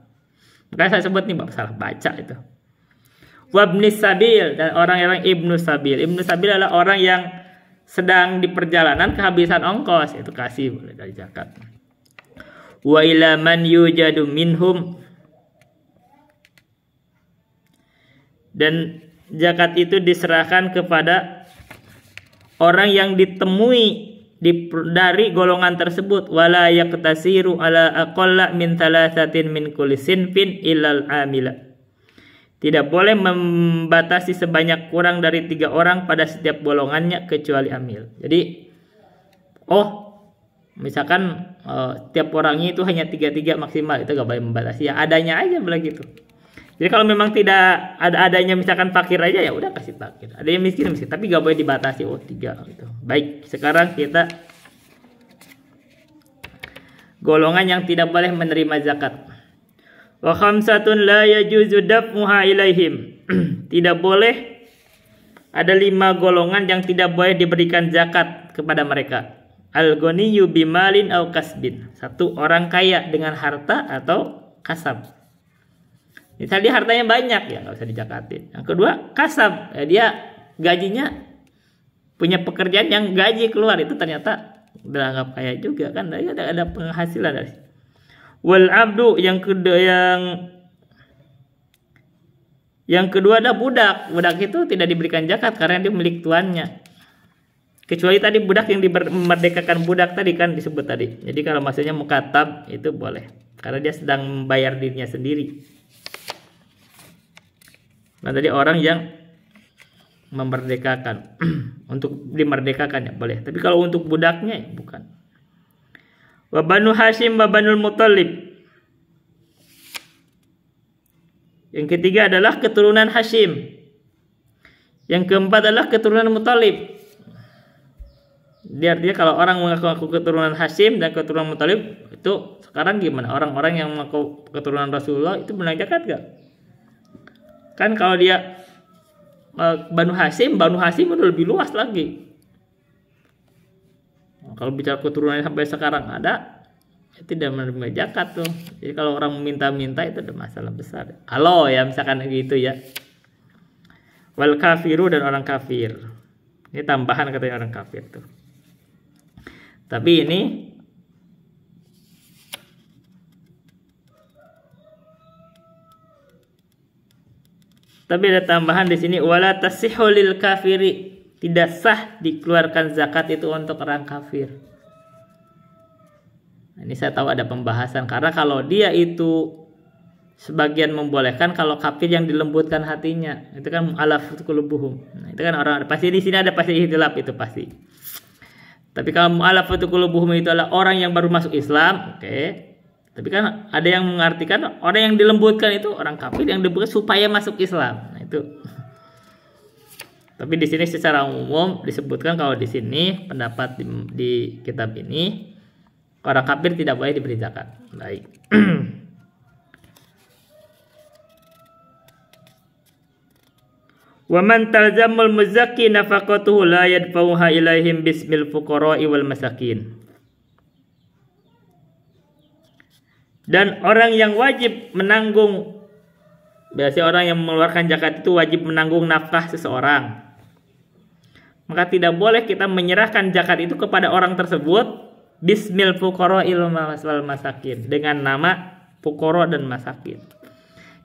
Makanya saya sebut nih salah baca itu. Wabnis sabil dan orang-orang ibnu sabil. Ibnu sabil adalah orang yang sedang di perjalanan kehabisan ongkos, itu kasih boleh dari zakat. Wa ila man yujadu minhum dan zakat itu diserahkan kepada orang yang ditemui dari golongan tersebut, wala yaqtasiru ala aqalla min thalathatin min kulli sinfin illal amila. Tidak boleh membatasi sebanyak kurang dari 3 orang pada setiap golongannya kecuali amil. Jadi misalkan tiap orangnya itu hanya 3 maksimal, itu gak boleh membatasi, ya adanya aja boleh gitu. Jadi kalau memang tidak adanya misalkan fakir aja, ya udah kasih fakir. Ada yang miskin, tapi gak boleh dibatasi 3 gitu. Baik, sekarang kita golongan yang tidak boleh menerima zakat. Wa khamsatun la yajuzu daf'uha ilaihim. Tidak boleh, ada 5 golongan yang tidak boleh diberikan zakat kepada mereka. Al-ghaniyyu bimalin aw kasbin. 1, orang kaya dengan harta atau kasab. Misal dia hartanya banyak, ya nggak usah dijakatin. Yang kedua, kasab, ya dia gajinya punya pekerjaan yang gaji keluar, itu ternyata dianggap kaya juga kan, ada penghasilan dari. Wal abdu, yang kedua ada budak. Budak itu tidak diberikan zakat karena dia milik tuannya. Kecuali tadi budak yang memerdekakan budak tadi kan disebut tadi. Jadi kalau maksudnya mukatab itu boleh karena dia sedang membayar dirinya sendiri. Nah tadi orang yang memerdekakan untuk dimerdekakan ya boleh. Tapi kalau untuk budaknya ya bukan. Wa banu Hashim wa banul Muthalib. Yang ketiga adalah keturunan Hashim. Yang keempat adalah keturunan Muthalib. Dia artinya kalau orang mengaku keturunan Hashim dan keturunan Muthalib itu sekarang gimana? Orang-orang yang mengaku keturunan Rasulullah itu benar zakat gak? Kan kalau dia Banu Hashim udah lebih luas lagi. Kalau bicara keturunan sampai sekarang ada, tidak menerima zakat tuh. Jadi kalau orang meminta-minta itu ada masalah besar. Kalau ya misalkan gitu ya. Wal kafiru, dan orang kafir. Ini tambahan katanya orang kafir tuh. Tapi ini ada tambahan di sini, wala tasihhu lil kafiri. Tidak sah dikeluarkan zakat itu untuk orang kafir. Ini saya tahu ada pembahasan karena kalau dia itu sebagian membolehkan kalau kafir yang dilembutkan hatinya, itu kan mu'allafat qulubuhum. Nah, itu kan orang pasti di sini ada pasti ihtilaf itu pasti. Tapi kalau mu'allafat qulubuhum itu adalah orang yang baru masuk Islam, oke. Tapi kan ada yang mengartikan orang yang dilembutkan itu orang kafir yang dilembutkan supaya masuk Islam. Nah, itu. Tapi di sini secara umum disebutkan kalau di sini pendapat di kitab ini orang kafir tidak boleh diberi zakat. Baik. Wa man talzamul muzakki nafaqatuhu la yadfa'uha ilaihim bismil fuqara'i wal masakin. Dan orang yang wajib menanggung, biasanya orang yang mengeluarkan zakat itu wajib menanggung nafkah seseorang. Maka tidak boleh kita menyerahkan zakat itu kepada orang tersebut bismil fuqara'il wal masakin, dengan nama fuqara dan masakin.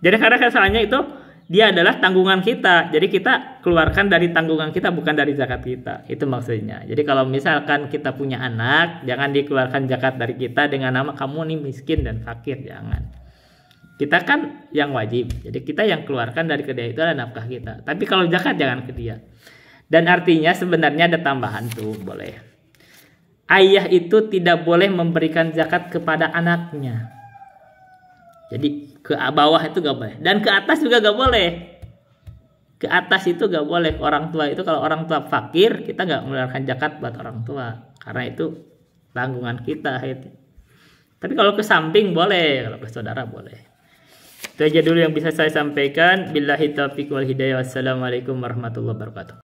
Jadi karena kesannya itu dia adalah tanggungan kita. Jadi kita keluarkan dari tanggungan kita, bukan dari zakat kita. Itu maksudnya. Jadi kalau misalkan kita punya anak, jangan dikeluarkan zakat dari kita dengan nama kamu nih miskin dan fakir, jangan. Kita kan yang wajib. Jadi kita yang keluarkan dari ke dia itu adalah nafkah kita. Tapi kalau zakat jangan ke dia. Dan artinya sebenarnya ada tambahan tuh, boleh. Ayah itu tidak boleh memberikan zakat kepada anaknya. Jadi ke bawah itu gak boleh. Dan ke atas juga gak boleh. Ke atas itu gak boleh. Orang tua itu, kalau orang tua fakir, kita gak mengeluarkan zakat buat orang tua. Karena itu tanggungan kita. Tapi kalau ke samping boleh. Kalau ke saudara boleh. Itu aja dulu yang bisa saya sampaikan. Billahi taufiq wal hidayah. Wassalamualaikum warahmatullahi wabarakatuh.